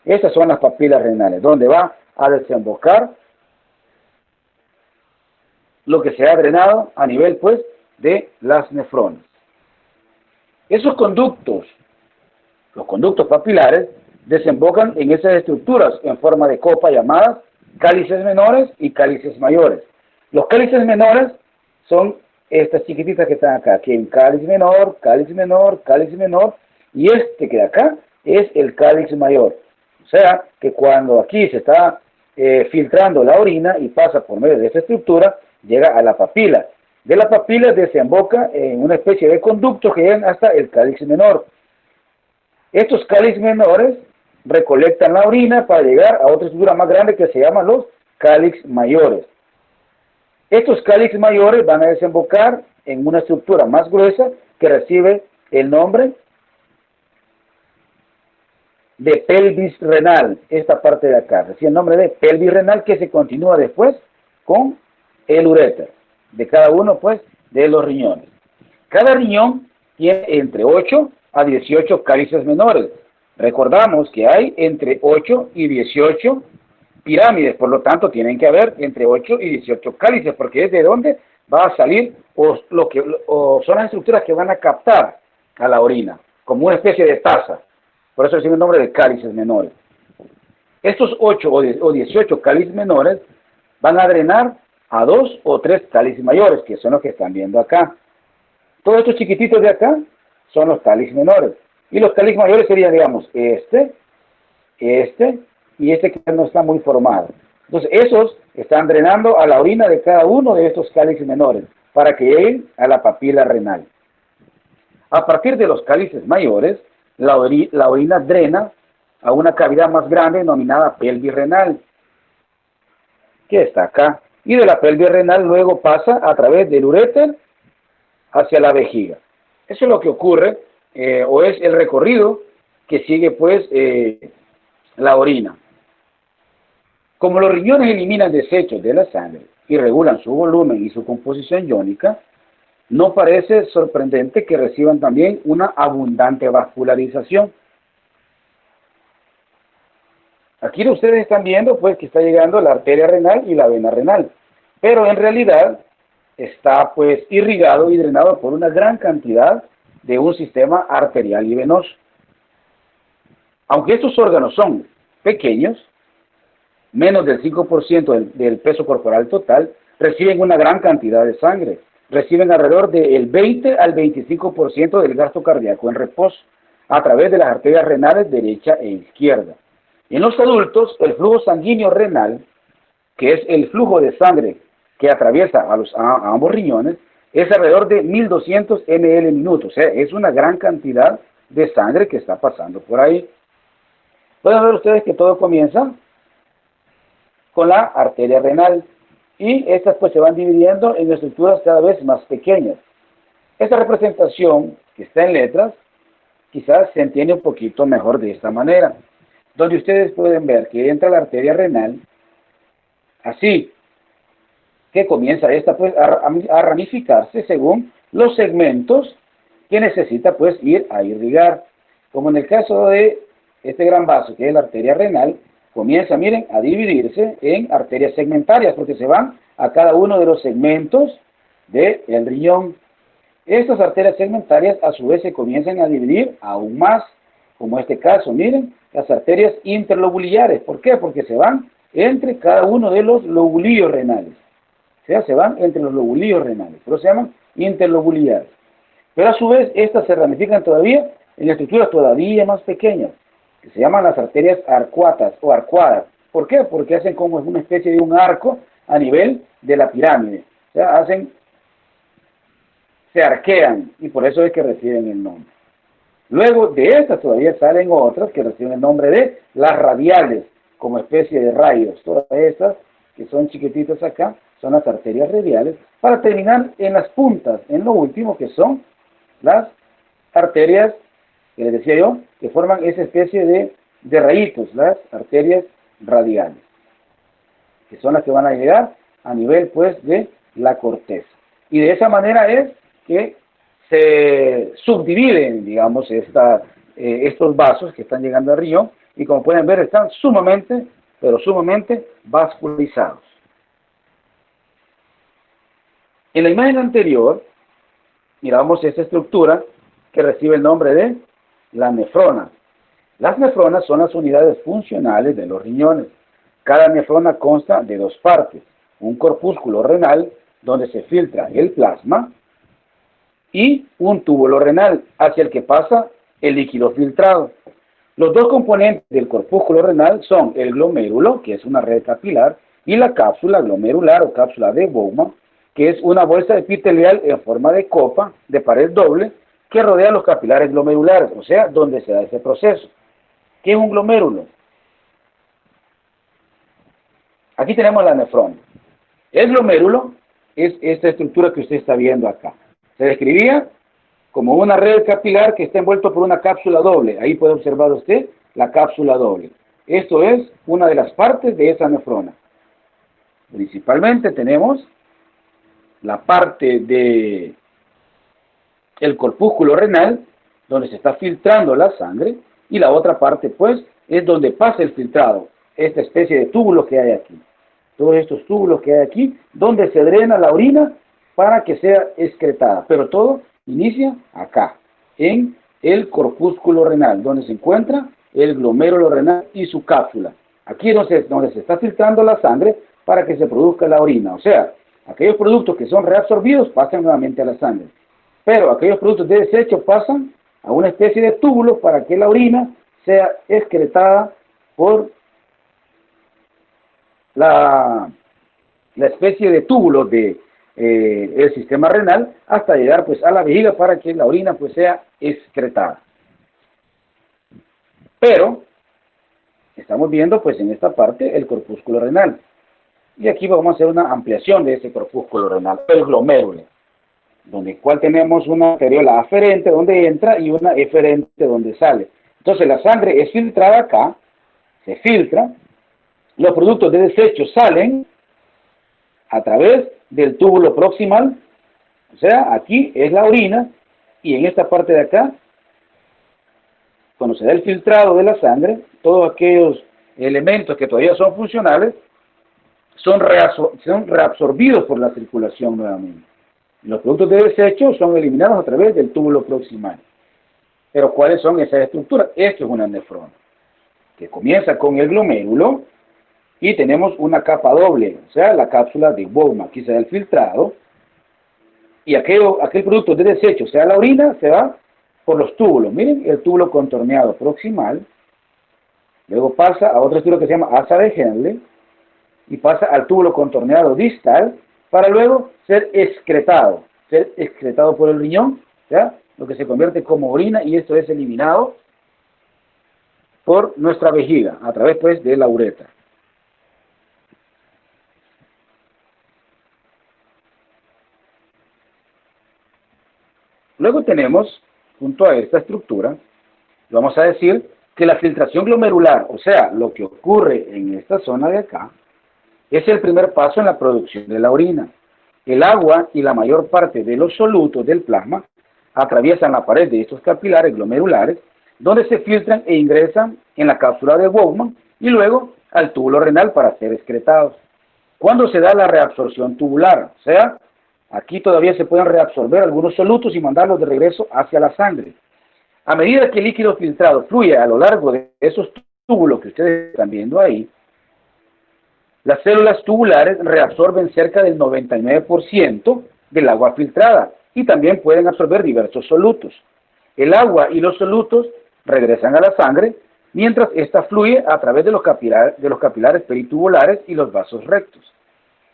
Estas son las papilas renales, donde va a desembocar lo que se ha drenado a nivel, pues, de las nefronas. Esos conductos, los conductos papilares, desembocan en esas estructuras en forma de copa llamadas cálices menores y cálices mayores. Los cálices menores son estas chiquititas que están acá, aquí hay un cáliz menor, cáliz menor, cáliz menor, y este que de acá es el cáliz mayor. O sea, que cuando aquí se está filtrando la orina y pasa por medio de esta estructura, llega a la papila. De la papila desemboca en una especie de conductos que llegan hasta el cáliz menor. Estos cálices menores recolectan la orina para llegar a otra estructura más grande que se llama los cálices mayores. Estos cálices mayores van a desembocar en una estructura más gruesa que recibe el nombre de pelvis renal, esta parte de acá, recibe el nombre de pelvis renal que se continúa después con el uréter de cada uno, pues, de los riñones. Cada riñón tiene entre 8 a 18 cálices menores. Recordamos que hay entre 8 y 18 pirámides, por lo tanto tienen que haber entre 8 y 18 cálices, porque es de donde va a salir o son las estructuras que van a captar a la orina, como una especie de taza. Por eso recibe el nombre de cálices menores. Estos 8 o 18 cálices menores van a drenar a 2 o 3 cálices mayores, que son los que están viendo acá. Todos estos chiquititos de acá son los cálices menores. Y los cálices mayores serían, digamos, este y este que no está muy formado. Entonces, esos están drenando a la orina de cada uno de estos cálices menores para que lleguen a la papila renal. A partir de los cálices mayores, la orina drena a una cavidad más grande denominada pelvis renal, que está acá. Y de la pelvis renal luego pasa a través del uréter hacia la vejiga. Eso es lo que ocurre, o es el recorrido que sigue, pues, la orina. Como los riñones eliminan desechos de la sangre y regulan su volumen y su composición iónica, no parece sorprendente que reciban también una abundante vascularización. Aquí ustedes están viendo pues que está llegando la arteria renal y la vena renal, pero en realidad está pues irrigado y drenado por una gran cantidad de un sistema arterial y venoso. Aunque estos órganos son pequeños, menos del 5% del peso corporal total, reciben una gran cantidad de sangre. Reciben alrededor del 20 al 25% del gasto cardíaco en reposo a través de las arterias renales derecha e izquierda. En los adultos, el flujo sanguíneo renal, que es el flujo de sangre que atraviesa a ambos riñones, es alrededor de 1200 ml minuto. O sea, es una gran cantidad de sangre que está pasando por ahí. Pueden ver ustedes que todo comienza con la arteria renal y estas pues se van dividiendo en estructuras cada vez más pequeñas. Esta representación que está en letras quizás se entiende un poquito mejor de esta manera, donde ustedes pueden ver que entra la arteria renal, así que comienza esta pues a ramificarse según los segmentos que necesita pues ir a irrigar, como en el caso de este gran vaso que es la arteria renal. Comienza, miren, a dividirse en arterias segmentarias, porque se van a cada uno de los segmentos del riñón. Estas arterias segmentarias, a su vez, se comienzan a dividir aún más, como este caso, miren, las arterias interlobulares. ¿Por qué? Porque se van entre cada uno de los lobulillos renales. O sea, se van entre los lobulillos renales, pero se llaman interlobulares. Pero a su vez, estas se ramifican todavía en estructuras todavía más pequeñas, que se llaman las arterias arcuatas o arcuadas. ¿Por qué? Porque hacen como una especie de un arco a nivel de la pirámide. O sea, se arquean y por eso es que reciben el nombre. Luego de estas todavía salen otras que reciben el nombre de las radiales, como especie de rayos. Todas estas que son chiquititas acá son las arterias radiales, para terminar en las puntas, en lo último que son las arterias que les decía yo, que forman esa especie de rayitos, las arterias radiales, que son las que van a llegar a nivel pues de la corteza. Y de esa manera es que se subdividen, digamos, estos vasos que están llegando al riñón, y como pueden ver están sumamente, pero sumamente vascularizados. En la imagen anterior, miramos esta estructura que recibe el nombre de la nefrona. Las nefronas son las unidades funcionales de los riñones. Cada nefrona consta de dos partes: un corpúsculo renal, donde se filtra el plasma, y un túbulo renal, hacia el que pasa el líquido filtrado. Los dos componentes del corpúsculo renal son el glomérulo, que es una red capilar, y la cápsula glomerular o cápsula de Bowman, que es una bolsa epitelial en forma de copa de pared doble, que rodea los capilares glomerulares, o sea, donde se da ese proceso. ¿Qué es un glomérulo? Aquí tenemos la nefrona. El glomérulo es esta estructura que usted está viendo acá. Se describía como una red capilar que está envuelto por una cápsula doble. Ahí puede observar usted la cápsula doble. Esto es una de las partes de esa nefrona. Principalmente tenemos la parte de el corpúsculo renal, donde se está filtrando la sangre, y la otra parte, pues, es donde pasa el filtrado, esta especie de túbulos que hay aquí. Todos estos túbulos que hay aquí, donde se drena la orina para que sea excretada. Pero todo inicia acá, en el corpúsculo renal, donde se encuentra el glomérulo renal y su cápsula. Aquí es donde se está filtrando la sangre para que se produzca la orina. O sea, aquellos productos que son reabsorbidos pasan nuevamente a la sangre. Pero aquellos productos de desecho pasan a una especie de túbulo para que la orina sea excretada por la especie de túbulos de el sistema renal, hasta llegar pues a la vejiga para que la orina pues sea excretada. Pero estamos viendo pues en esta parte el corpúsculo renal, y aquí vamos a hacer una ampliación de ese corpúsculo renal, el glomérulo, donde cual tenemos una arteriola aferente donde entra y una eferente donde sale. Entonces la sangre es filtrada acá, se filtra, los productos de desecho salen, a través del túbulo proximal, o sea, aquí es la orina, y en esta parte de acá, cuando se da el filtrado de la sangre, todos aquellos elementos que todavía son funcionales, son reabsorbidos por la circulación nuevamente. Los productos de desecho son eliminados a través del túbulo proximal. Pero ¿cuáles son esas estructuras? Esto es una nefrona, que comienza con el glomérulo y tenemos una capa doble, o sea, la cápsula de Bowman. Aquí se da el filtrado y aquel producto de desecho, o sea, la orina, se va por los túbulos. Miren el túbulo contorneado proximal, luego pasa a otra estructura que se llama asa de Henle y pasa al túbulo contorneado distal para luego ser excretado por el riñón, ¿ya? Lo que se convierte como orina, y esto es eliminado por nuestra vejiga, a través pues de la uretra. Luego tenemos, junto a esta estructura, vamos a decir que la filtración glomerular, o sea, lo que ocurre en esta zona de acá, es el primer paso en la producción de la orina. El agua y la mayor parte de los solutos del plasma atraviesan la pared de estos capilares glomerulares, donde se filtran e ingresan en la cápsula de Bowman y luego al túbulo renal para ser excretados. ¿Cuándo se da la reabsorción tubular? O sea, aquí todavía se pueden reabsorber algunos solutos y mandarlos de regreso hacia la sangre. A medida que el líquido filtrado fluye a lo largo de esos túbulos que ustedes están viendo ahí, las células tubulares reabsorben cerca del 99% del agua filtrada y también pueden absorber diversos solutos. El agua y los solutos regresan a la sangre mientras ésta fluye a través de los capilares peritubulares y los vasos rectos.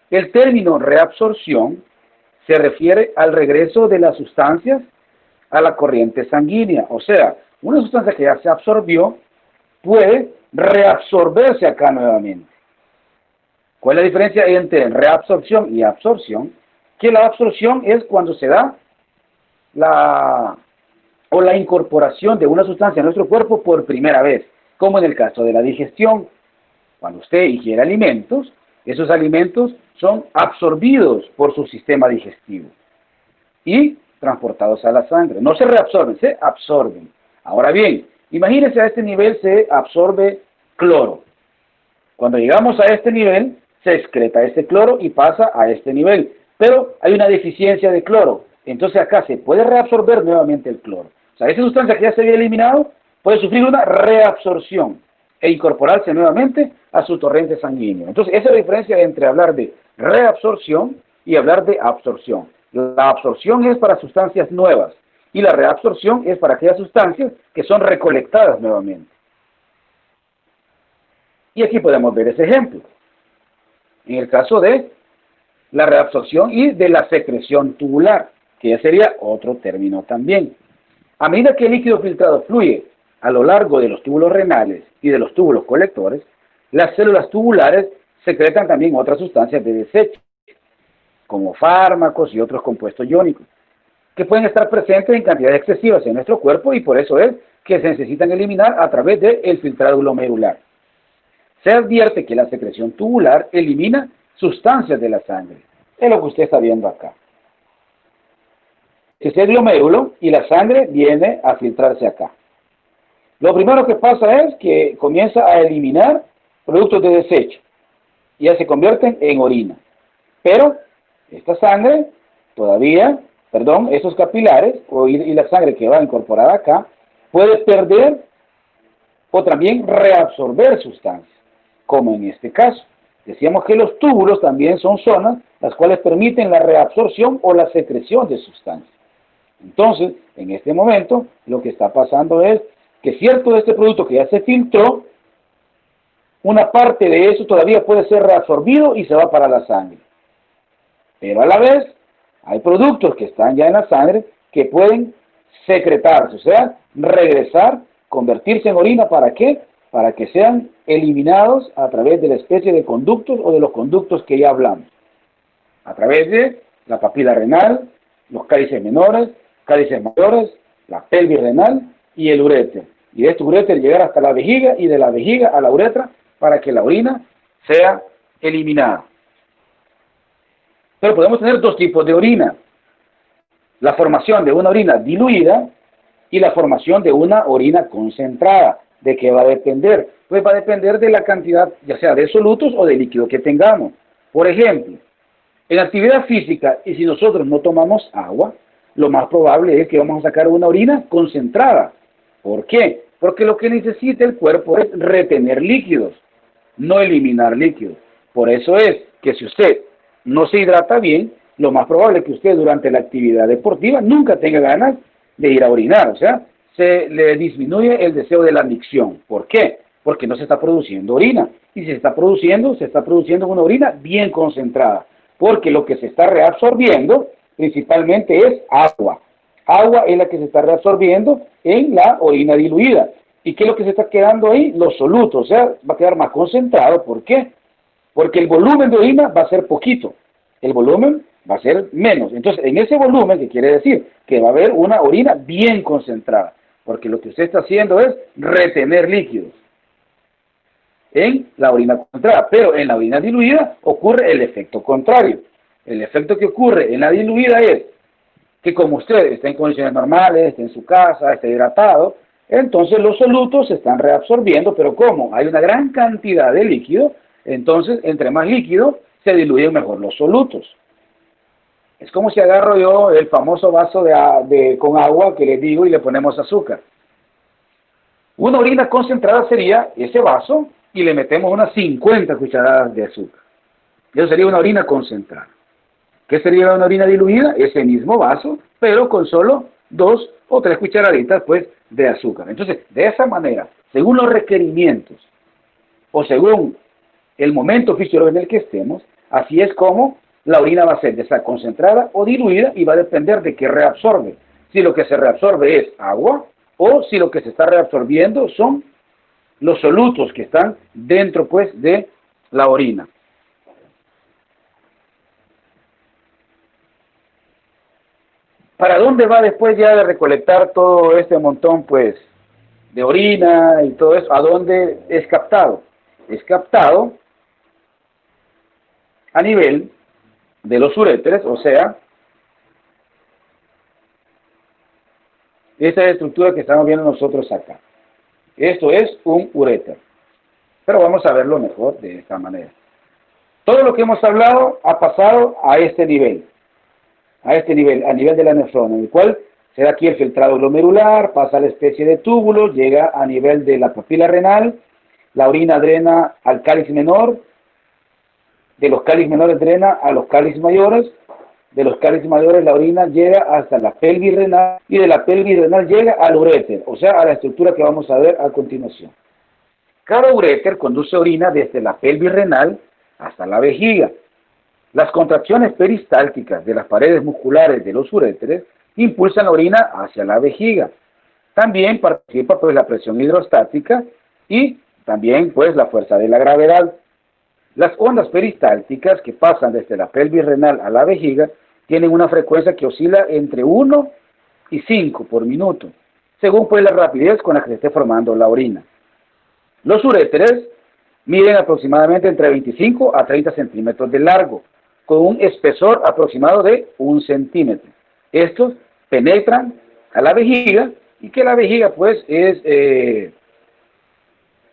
El término reabsorción se refiere al regreso de las sustancias a la corriente sanguínea. O sea, una sustancia que ya se absorbió puede reabsorberse acá nuevamente. ¿Cuál es la diferencia entre reabsorción y absorción? Que la absorción es cuando se da la incorporación de una sustancia a nuestro cuerpo por primera vez, como en el caso de la digestión. Cuando usted ingiere alimentos, esos alimentos son absorbidos por su sistema digestivo y transportados a la sangre. No se reabsorben, se absorben. Ahora bien, imagínense, a este nivel se absorbe cloro. Cuando llegamos a este nivel, se excreta este cloro y pasa a este nivel. Pero hay una deficiencia de cloro. Entonces acá se puede reabsorber nuevamente el cloro. O sea, esa sustancia que ya se había eliminado puede sufrir una reabsorción e incorporarse nuevamente a su torrente sanguíneo. Entonces, esa es la diferencia entre hablar de reabsorción y hablar de absorción. La absorción es para sustancias nuevas y la reabsorción es para aquellas sustancias que son recolectadas nuevamente. Y aquí podemos ver ese ejemplo. En el caso de la reabsorción y de la secreción tubular, que ya sería otro término también. A medida que el líquido filtrado fluye a lo largo de los túbulos renales y de los túbulos colectores, las células tubulares secretan también otras sustancias de desecho, como fármacos y otros compuestos iónicos, que pueden estar presentes en cantidades excesivas en nuestro cuerpo y por eso es que se necesitan eliminar a través del filtrado glomerular. Se advierte que la secreción tubular elimina sustancias de la sangre. Es lo que usted está viendo acá. Este es el glomérulo y la sangre viene a filtrarse acá. Lo primero que pasa es que comienza a eliminar productos de desecho y ya se convierten en orina. Pero esta sangre todavía, esos capilares y la sangre que va incorporada acá puede perder o también reabsorber sustancias, como en este caso. Decíamos que los túbulos también son zonas las cuales permiten la reabsorción o la secreción de sustancias. Entonces, en este momento, lo que está pasando es que cierto de este producto que ya se filtró, una parte de eso todavía puede ser reabsorbido y se va para la sangre. Pero a la vez, hay productos que están ya en la sangre que pueden secretarse, o sea, regresar, convertirse en orina. ¿Para qué? Para que sean eliminados a través de la especie de conductos o de los conductos que ya hablamos. A través de la papila renal, los cálices menores, cálices mayores, la pelvis renal y el uréter. Y de este uréter llegar hasta la vejiga y de la vejiga a la uretra para que la orina sea eliminada. Pero podemos tener dos tipos de orina. La formación de una orina diluida y la formación de una orina concentrada. ¿De qué va a depender? Pues va a depender de la cantidad, ya sea de solutos o de líquido que tengamos. Por ejemplo, en actividad física, y si nosotros no tomamos agua, lo más probable es que vamos a sacar una orina concentrada. ¿Por qué? Porque lo que necesita el cuerpo es retener líquidos, no eliminar líquidos. Por eso es que si usted no se hidrata bien, lo más probable es que usted durante la actividad deportiva nunca tenga ganas de ir a orinar. O sea, se le disminuye el deseo de la micción. ¿Por qué? Porque no se está produciendo orina. Y si se está produciendo una orina bien concentrada. Porque lo que se está reabsorbiendo principalmente es agua. Agua es la que se está reabsorbiendo en la orina diluida. ¿Y qué es lo que se está quedando ahí? Los solutos, o sea, va a quedar más concentrado. ¿Por qué? Porque el volumen de orina va a ser poquito. El volumen va a ser menos. Entonces, en ese volumen, ¿qué quiere decir? Que va a haber una orina bien concentrada. Porque lo que usted está haciendo es retener líquidos en la orina concentrada. Pero en la orina diluida ocurre el efecto contrario. El efecto que ocurre en la diluida es que como usted está en condiciones normales, está en su casa, está hidratado, entonces los solutos se están reabsorbiendo, pero como hay una gran cantidad de líquido, entonces entre más líquido se diluyen mejor los solutos. Es como si agarro yo el famoso vaso con agua que les digo y le ponemos azúcar. Una orina concentrada sería ese vaso y le metemos unas 50 cucharadas de azúcar. Eso sería una orina concentrada. ¿Qué sería una orina diluida? Ese mismo vaso, pero con solo 2 o 3 cucharaditas pues, de azúcar. Entonces, de esa manera, según los requerimientos o según el momento fisiológico en el que estemos, así es como la orina va a ser ya sea concentrada o diluida y va a depender de qué reabsorbe. Si lo que se reabsorbe es agua o si lo que se está reabsorbiendo son los solutos que están dentro pues, de la orina. ¿Para dónde va después ya de recolectar todo este montón, pues, de orina y todo eso? ¿A dónde es captado? Es captado a nivel de los uréteres, o sea, esta estructura que estamos viendo nosotros acá. Esto es un uréter. Pero vamos a verlo mejor de esta manera. Todo lo que hemos hablado ha pasado a este nivel. A nivel de la nefrona, en el cual se da aquí el filtrado glomerular, pasa a la especie de túbulo, llega a nivel de la papila renal, la orina drena al cáliz menor, de los cáliz menores drena a los cáliz mayores, de los cáliz mayores la orina llega hasta la pelvis renal y de la pelvis renal llega al uréter, o sea, a la estructura que vamos a ver a continuación. Cada uréter conduce orina desde la pelvis renal hasta la vejiga. Las contracciones peristálticas de las paredes musculares de los uréteres impulsan la orina hacia la vejiga. También participa pues la presión hidrostática y también pues la fuerza de la gravedad. Las ondas peristálticas que pasan desde la pelvis renal a la vejiga tienen una frecuencia que oscila entre 1 y 5 por minuto, según pues la rapidez con la que se esté formando la orina. Los uréteres miden aproximadamente entre 25 a 30 centímetros de largo, con un espesor aproximado de 1 centímetro. Estos penetran a la vejiga y que la vejiga pues es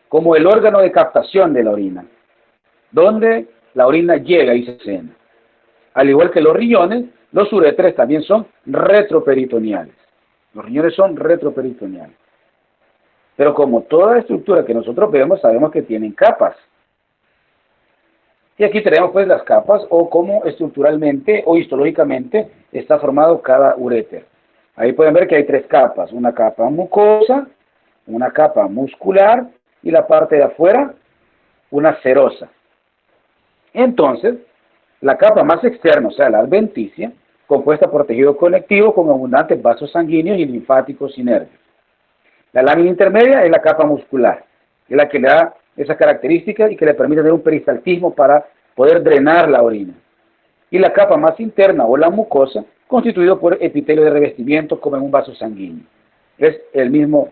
como el órgano de captación de la orina, donde la orina llega y se sena. Al igual que los riñones, los uréteres también son retroperitoneales. Los riñones son retroperitoneales. Pero como toda estructura que nosotros vemos, sabemos que tienen capas. Y aquí tenemos pues las capas o cómo estructuralmente o histológicamente está formado cada uréter. Ahí pueden ver que hay 3 capas, una capa mucosa, una capa muscular y la parte de afuera, una serosa. Entonces, la capa más externa, o sea, la adventicia, compuesta por tejido conectivo con abundantes vasos sanguíneos y linfáticos y nervios. La lámina intermedia es la capa muscular, es la que le da esa característica y que le permite tener un peristaltismo para poder drenar la orina. Y la capa más interna o la mucosa, constituido por epitelio de revestimiento como en un vaso sanguíneo. Es el mismo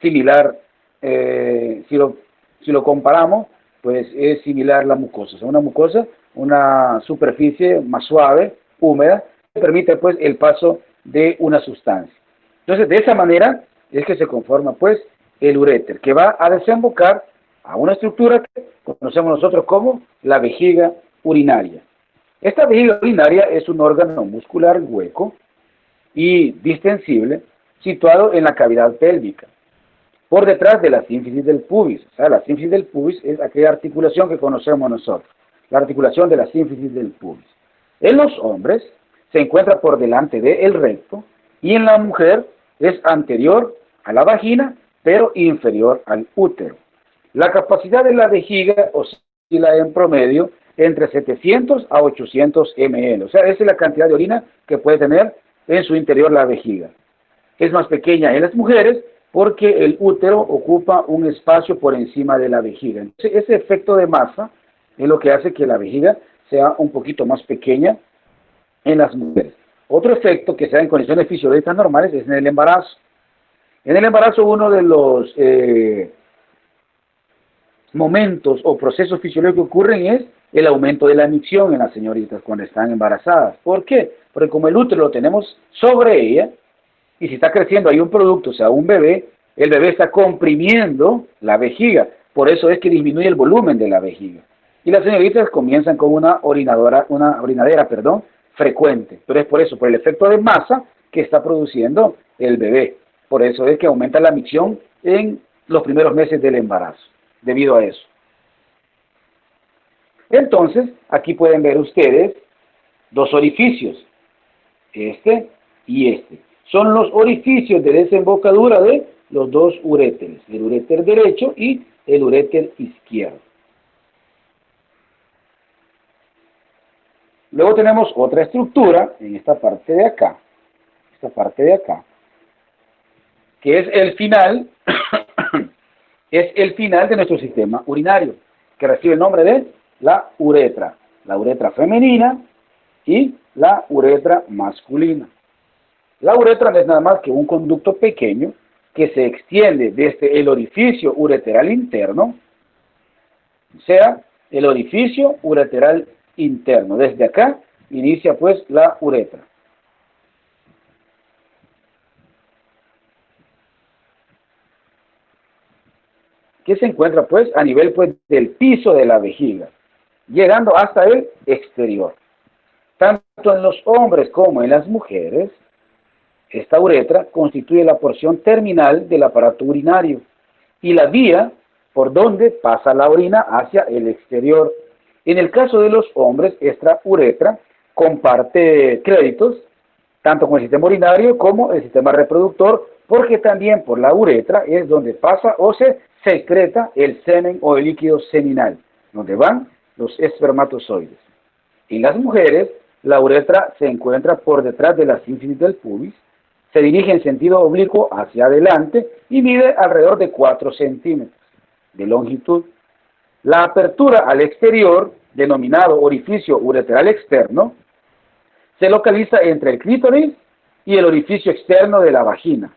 similar, si lo comparamos, pues es similar la mucosa. O sea, una mucosa una superficie más suave, húmeda, que permite pues el paso de una sustancia. Entonces, de esa manera es que se conforma pues el uréter, que va a desembocar a una estructura que conocemos nosotros como la vejiga urinaria. Esta vejiga urinaria es un órgano muscular hueco y distensible situado en la cavidad pélvica, por detrás de la sínfisis del pubis. O sea, la sínfisis del pubis es aquella articulación que conocemos nosotros, la articulación de la sínfisis del pubis. En los hombres se encuentra por delante del recto y en la mujer es anterior a la vagina, pero inferior al útero. La capacidad de la vejiga oscila en promedio entre 700 a 800 ml. O sea, esa es la cantidad de orina que puede tener en su interior la vejiga. Es más pequeña en las mujeres porque el útero ocupa un espacio por encima de la vejiga. Entonces, ese efecto de masa es lo que hace que la vejiga sea un poquito más pequeña en las mujeres. Otro efecto que se da en condiciones fisiológicas normales es en el embarazo. En el embarazo uno de los momentos o procesos fisiológicos que ocurren es el aumento de la micción en las señoritas cuando están embarazadas. ¿Por qué? Porque como el útero lo tenemos sobre ella, y si está creciendo ahí un producto, o sea, un bebé, el bebé está comprimiendo la vejiga. Por eso es que disminuye el volumen de la vejiga. Y las señoritas comienzan con una orinadera frecuente. Pero es por eso, por el efecto de masa que está produciendo el bebé. Por eso es que aumenta la micción en los primeros meses del embarazo, debido a eso. Entonces, aquí pueden ver ustedes dos orificios, este y este. Son los orificios de desembocadura de los dos uréteres, el uréter derecho y el uréter izquierdo. Luego tenemos otra estructura en esta parte de acá, que es el final, de nuestro sistema urinario, que recibe el nombre de la uretra femenina y la uretra masculina. La uretra no es nada más que un conducto pequeño que se extiende desde el orificio ureteral interno, o sea, el orificio ureteral interno. Desde acá inicia pues la uretra. Que se encuentra pues a nivel pues del piso de la vejiga, llegando hasta el exterior. Tanto en los hombres como en las mujeres, esta uretra constituye la porción terminal del aparato urinario y la vía por donde pasa la orina hacia el exterior. En el caso de los hombres, esta uretra comparte créditos tanto con el sistema urinario como el sistema reproductor, porque también por la uretra es donde pasa o se secreta el semen o el líquido seminal, donde van los espermatozoides. En las mujeres, la uretra se encuentra por detrás de la sínfisis del pubis, se dirige en sentido oblicuo hacia adelante y mide alrededor de 4 centímetros de longitud. La apertura al exterior, denominado orificio ureteral externo, se localiza entre el clítoris y el orificio externo de la vagina.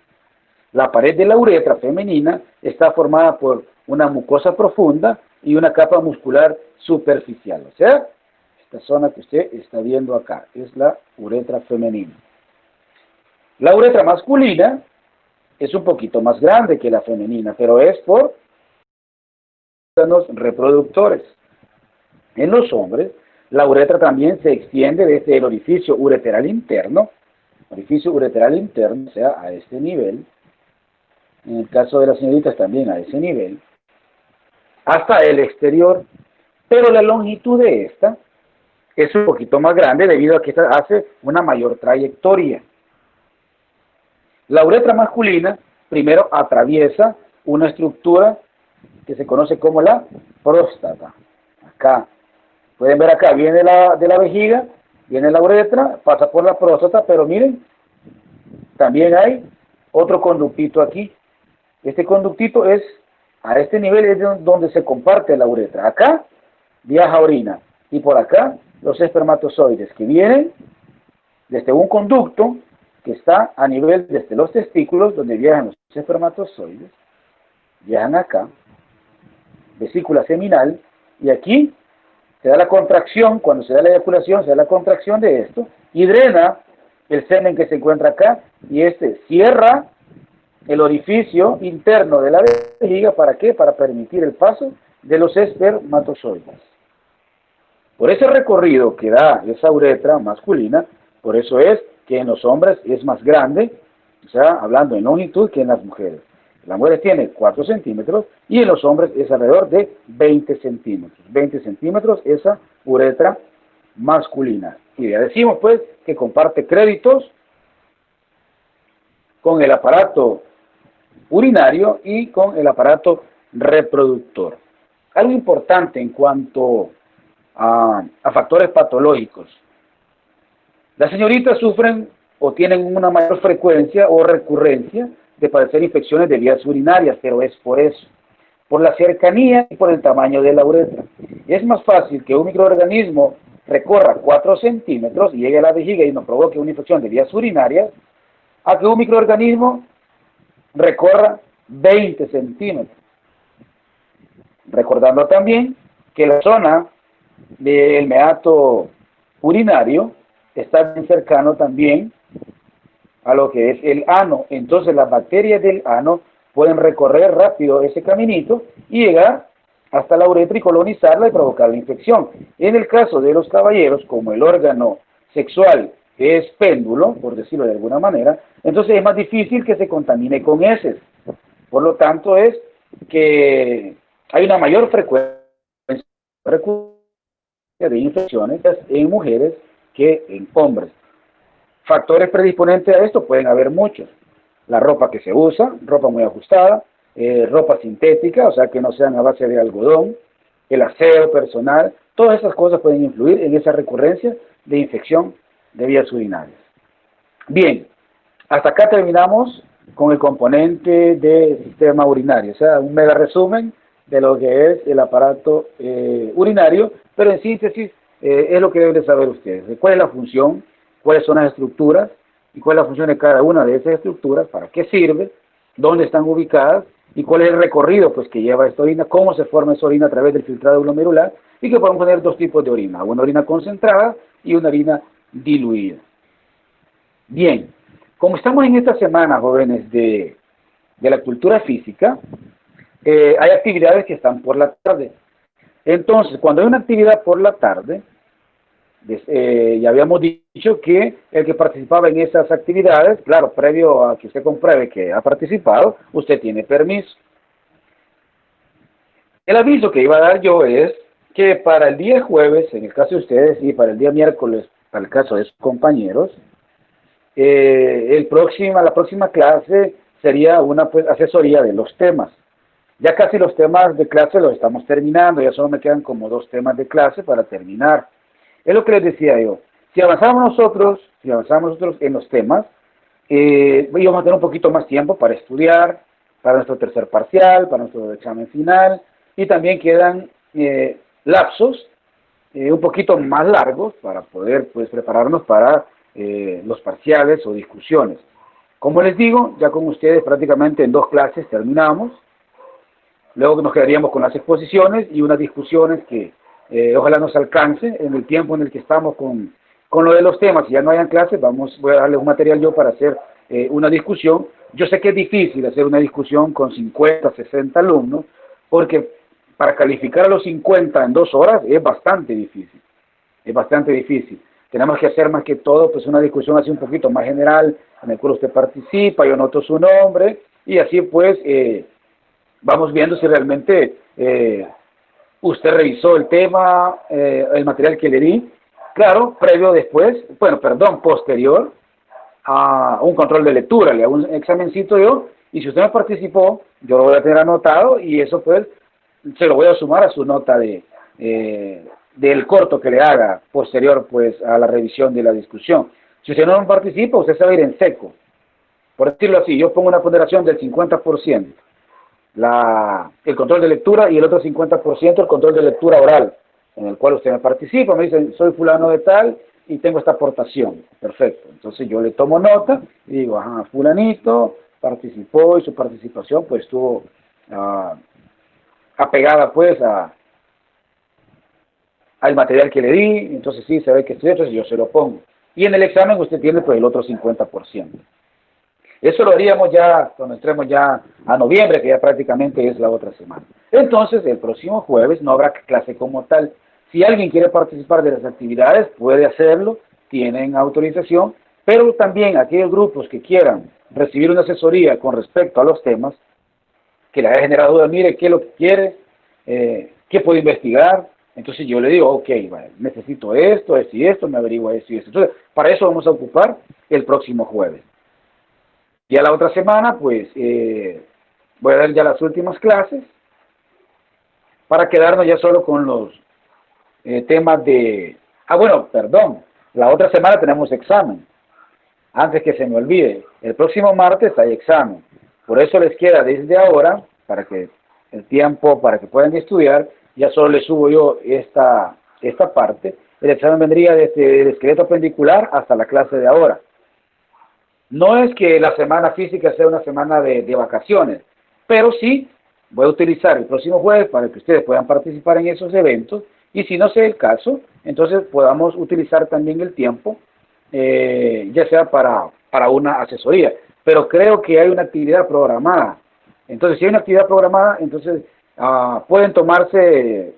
La pared de la uretra femenina está formada por una mucosa profunda y una capa muscular superficial. O sea, esta zona que usted está viendo acá es la uretra femenina. La uretra masculina es un poquito más grande que la femenina, pero es por órganos reproductores. En los hombres, la uretra también se extiende desde el orificio ureteral interno, o sea, a este nivel. En el caso de las señoritas también a ese nivel, hasta el exterior, pero la longitud de esta es un poquito más grande debido a que esta hace una mayor trayectoria. La uretra masculina primero atraviesa una estructura que se conoce como la próstata. Acá, pueden ver acá, viene de la vejiga, viene la uretra, pasa por la próstata, pero miren, también hay otro conductito aquí. Este conductito es, a este nivel es donde se comparte la uretra. Acá viaja orina y por acá los espermatozoides que vienen desde un conducto que está a nivel desde los testículos, donde viajan los espermatozoides, viajan acá, vesícula seminal, y aquí se da la contracción, cuando se da la eyaculación, se da la contracción de esto, y drena el semen que se encuentra acá, y este cierra el orificio interno de la vejiga, ¿para qué? Para permitir el paso de los espermatozoides. Por ese recorrido que da esa uretra masculina, por eso es que en los hombres es más grande, o sea, hablando en longitud, que en las mujeres. La mujer tiene 4 centímetros y en los hombres es alrededor de 20 centímetros. 20 centímetros esa uretra masculina. Y ya decimos pues que comparte créditos con el aparato urinario y con el aparato reproductor. Algo importante en cuanto a factores patológicos. Las señoritas sufren o tienen una mayor frecuencia o recurrencia de padecer infecciones de vías urinarias, pero es por eso, por la cercanía y por el tamaño de la uretra. Es más fácil que un microorganismo recorra 4 centímetros y llegue a la vejiga y nos provoque una infección de vías urinarias, a que un microorganismo recorra 20 centímetros. Recordando también que la zona del meato urinario está bien cercano también a lo que es el ano. Entonces las bacterias del ano pueden recorrer rápido ese caminito y llegar hasta la uretra y colonizarla y provocar la infección. En el caso de los caballeros, como el órgano sexual es péndulo, por decirlo de alguna manera, entonces es más difícil que se contamine con heces. Por lo tanto es que hay una mayor frecuencia de infecciones en mujeres que en hombres. Factores predisponentes a esto pueden haber muchos. La ropa que se usa, ropa muy ajustada, ropa sintética, o sea que no sean a base de algodón, el aseo personal, todas esas cosas pueden influir en esa recurrencia de infección de vías urinarias. Bien, hasta acá terminamos con el componente del sistema urinario, o sea, un mega resumen de lo que es el aparato urinario, pero en síntesis es lo que deben de saber ustedes. ¿Cuál es la función? ¿Cuáles son las estructuras? ¿Y cuál es la función de cada una de esas estructuras? ¿Para qué sirve? ¿Dónde están ubicadas? ¿Y cuál es el recorrido pues, que lleva esta orina? ¿Cómo se forma esa orina a través del filtrado glomerular? Y que podemos tener dos tipos de orina, una orina concentrada y una orina diluida. Bien, como estamos en esta semana, jóvenes, de la cultura física, hay actividades que están por la tarde. Entonces, cuando hay una actividad por la tarde, ya habíamos dicho que el que participaba en esas actividades, claro, previo a que usted compruebe que ha participado, usted tiene permiso. El aviso que iba a dar yo es que para el día jueves, en el caso de ustedes, y para el día miércoles, para el caso de sus compañeros, la próxima clase sería una pues, asesoría de los temas. Ya casi los temas de clase los estamos terminando, ya solo me quedan como 2 temas de clase para terminar. Es lo que les decía yo. Si avanzamos nosotros en los temas, íbamos a tener un poquito más tiempo para estudiar, para nuestro tercer parcial, para nuestro examen final, y también quedan lapsos un poquito más largos para poder pues, prepararnos para los parciales o discusiones. Como les digo, ya con ustedes prácticamente en 2 clases terminamos. Luego nos quedaríamos con las exposiciones y unas discusiones que ojalá nos alcance en el tiempo en el que estamos con lo de los temas. Si ya no hayan clases, voy a darles un material yo para hacer una discusión. Yo sé que es difícil hacer una discusión con 50, 60 alumnos, porque para calificar a los 50 en 2 horas es bastante difícil. Es bastante difícil. Tenemos que hacer más que todo pues una discusión así un poquito más general, en el cual usted participa, yo anoto su nombre, y así pues vamos viendo si realmente usted revisó el tema, el material que le di, claro, posterior a un control de lectura, le hago un examencito yo, y si usted no participó, yo lo voy a tener anotado, y eso pues se lo voy a sumar a su nota del corto que le haga posterior pues a la revisión de la discusión. Si usted no participa, usted se va a ir en seco. Por decirlo así, yo pongo una ponderación del 50%. El control de lectura y el otro 50% el control de lectura oral, en el cual usted me participa, me dice, soy fulano de tal y tengo esta aportación. Perfecto. Entonces yo le tomo nota y digo, ajá, fulanito participó y su participación pues estuvo apegada pues al material que le di, entonces sí, se ve que estudió, entonces yo se lo pongo. Y en el examen usted tiene pues el otro 50%. Eso lo haríamos ya cuando entremos ya a noviembre, que ya prácticamente es la otra semana. Entonces, el próximo jueves no habrá clase como tal. Si alguien quiere participar de las actividades, puede hacerlo, tienen autorización, pero también aquellos grupos que quieran recibir una asesoría con respecto a los temas, que le haya generado duda, mire qué es lo que quiere, qué puede investigar. Entonces yo le digo, ok, vale, necesito esto, esto y esto, me averigua esto y esto. Entonces, para eso vamos a ocupar el próximo jueves. Y a la otra semana, pues, voy a dar ya las últimas clases para quedarnos ya solo con los temas de... Ah, bueno, perdón, la otra semana tenemos examen. Antes que se me olvide, el próximo martes hay examen. Por eso les queda desde ahora, para que el tiempo, para que puedan estudiar, ya solo les subo yo esta parte. El examen vendría desde el esqueleto pendicular hasta la clase de ahora. No es que la semana física sea una semana de vacaciones, pero sí voy a utilizar el próximo jueves para que ustedes puedan participar en esos eventos y si no sea el caso, entonces podamos utilizar también el tiempo, ya sea para una asesoría. Pero creo que hay una actividad programada. Entonces, si hay una actividad programada, entonces pueden tomarse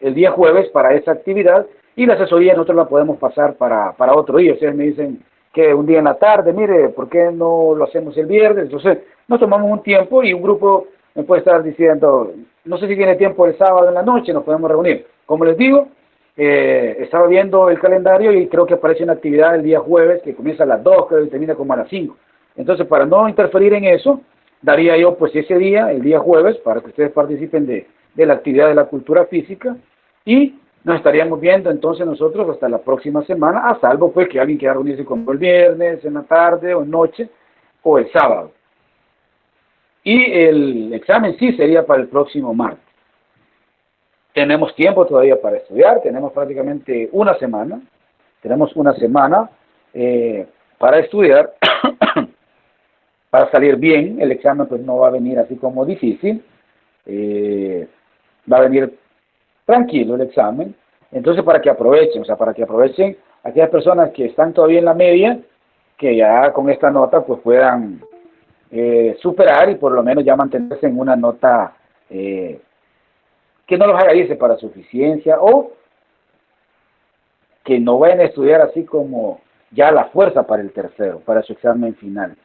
el día jueves para esa actividad y la asesoría nosotros la podemos pasar para otro día. Ustedes me dicen que un día en la tarde, mire, ¿por qué no lo hacemos el viernes? Entonces, nos tomamos un tiempo y un grupo me puede estar diciendo, no sé si tiene tiempo el sábado en la noche, nos podemos reunir. Como les digo, estaba viendo el calendario y creo que aparece una actividad el día jueves que comienza a las 2, creo, y termina como a las 5. Entonces, para no interferir en eso, daría yo pues ese día, el día jueves, para que ustedes participen de la actividad de la cultura física y nos estaríamos viendo entonces nosotros hasta la próxima semana, a salvo pues que alguien quiera reunirse conmigo el viernes, en la tarde o en noche o el sábado. Y el examen sí sería para el próximo martes. Tenemos tiempo todavía para estudiar, tenemos prácticamente una semana, para estudiar, para salir bien. El examen pues no va a venir así como difícil, va a venir tranquilo el examen. Entonces, para que aprovechen, aquellas personas que están todavía en la media, que ya con esta nota pues puedan superar y por lo menos ya mantenerse en una nota que no los haga irse para suficiencia o que no vayan a estudiar así como ya a la fuerza para el tercero, para su examen final.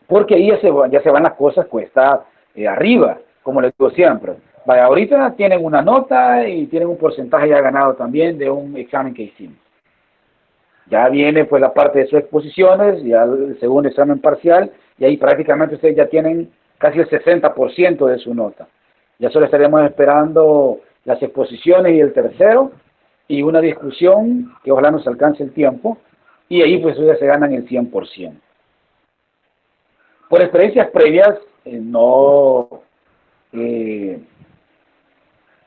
Porque ahí ya se van las cosas cuesta arriba, como les digo siempre. Vaya, ahorita tienen una nota y tienen un porcentaje ya ganado también de un examen que hicimos. Ya viene pues la parte de sus exposiciones, ya el segundo examen parcial, y ahí prácticamente ustedes ya tienen casi el 60% de su nota. Ya solo estaremos esperando las exposiciones y el tercero, y una discusión que ojalá nos alcance el tiempo, y ahí pues ustedes se ganan el 100%. Por experiencias previas, no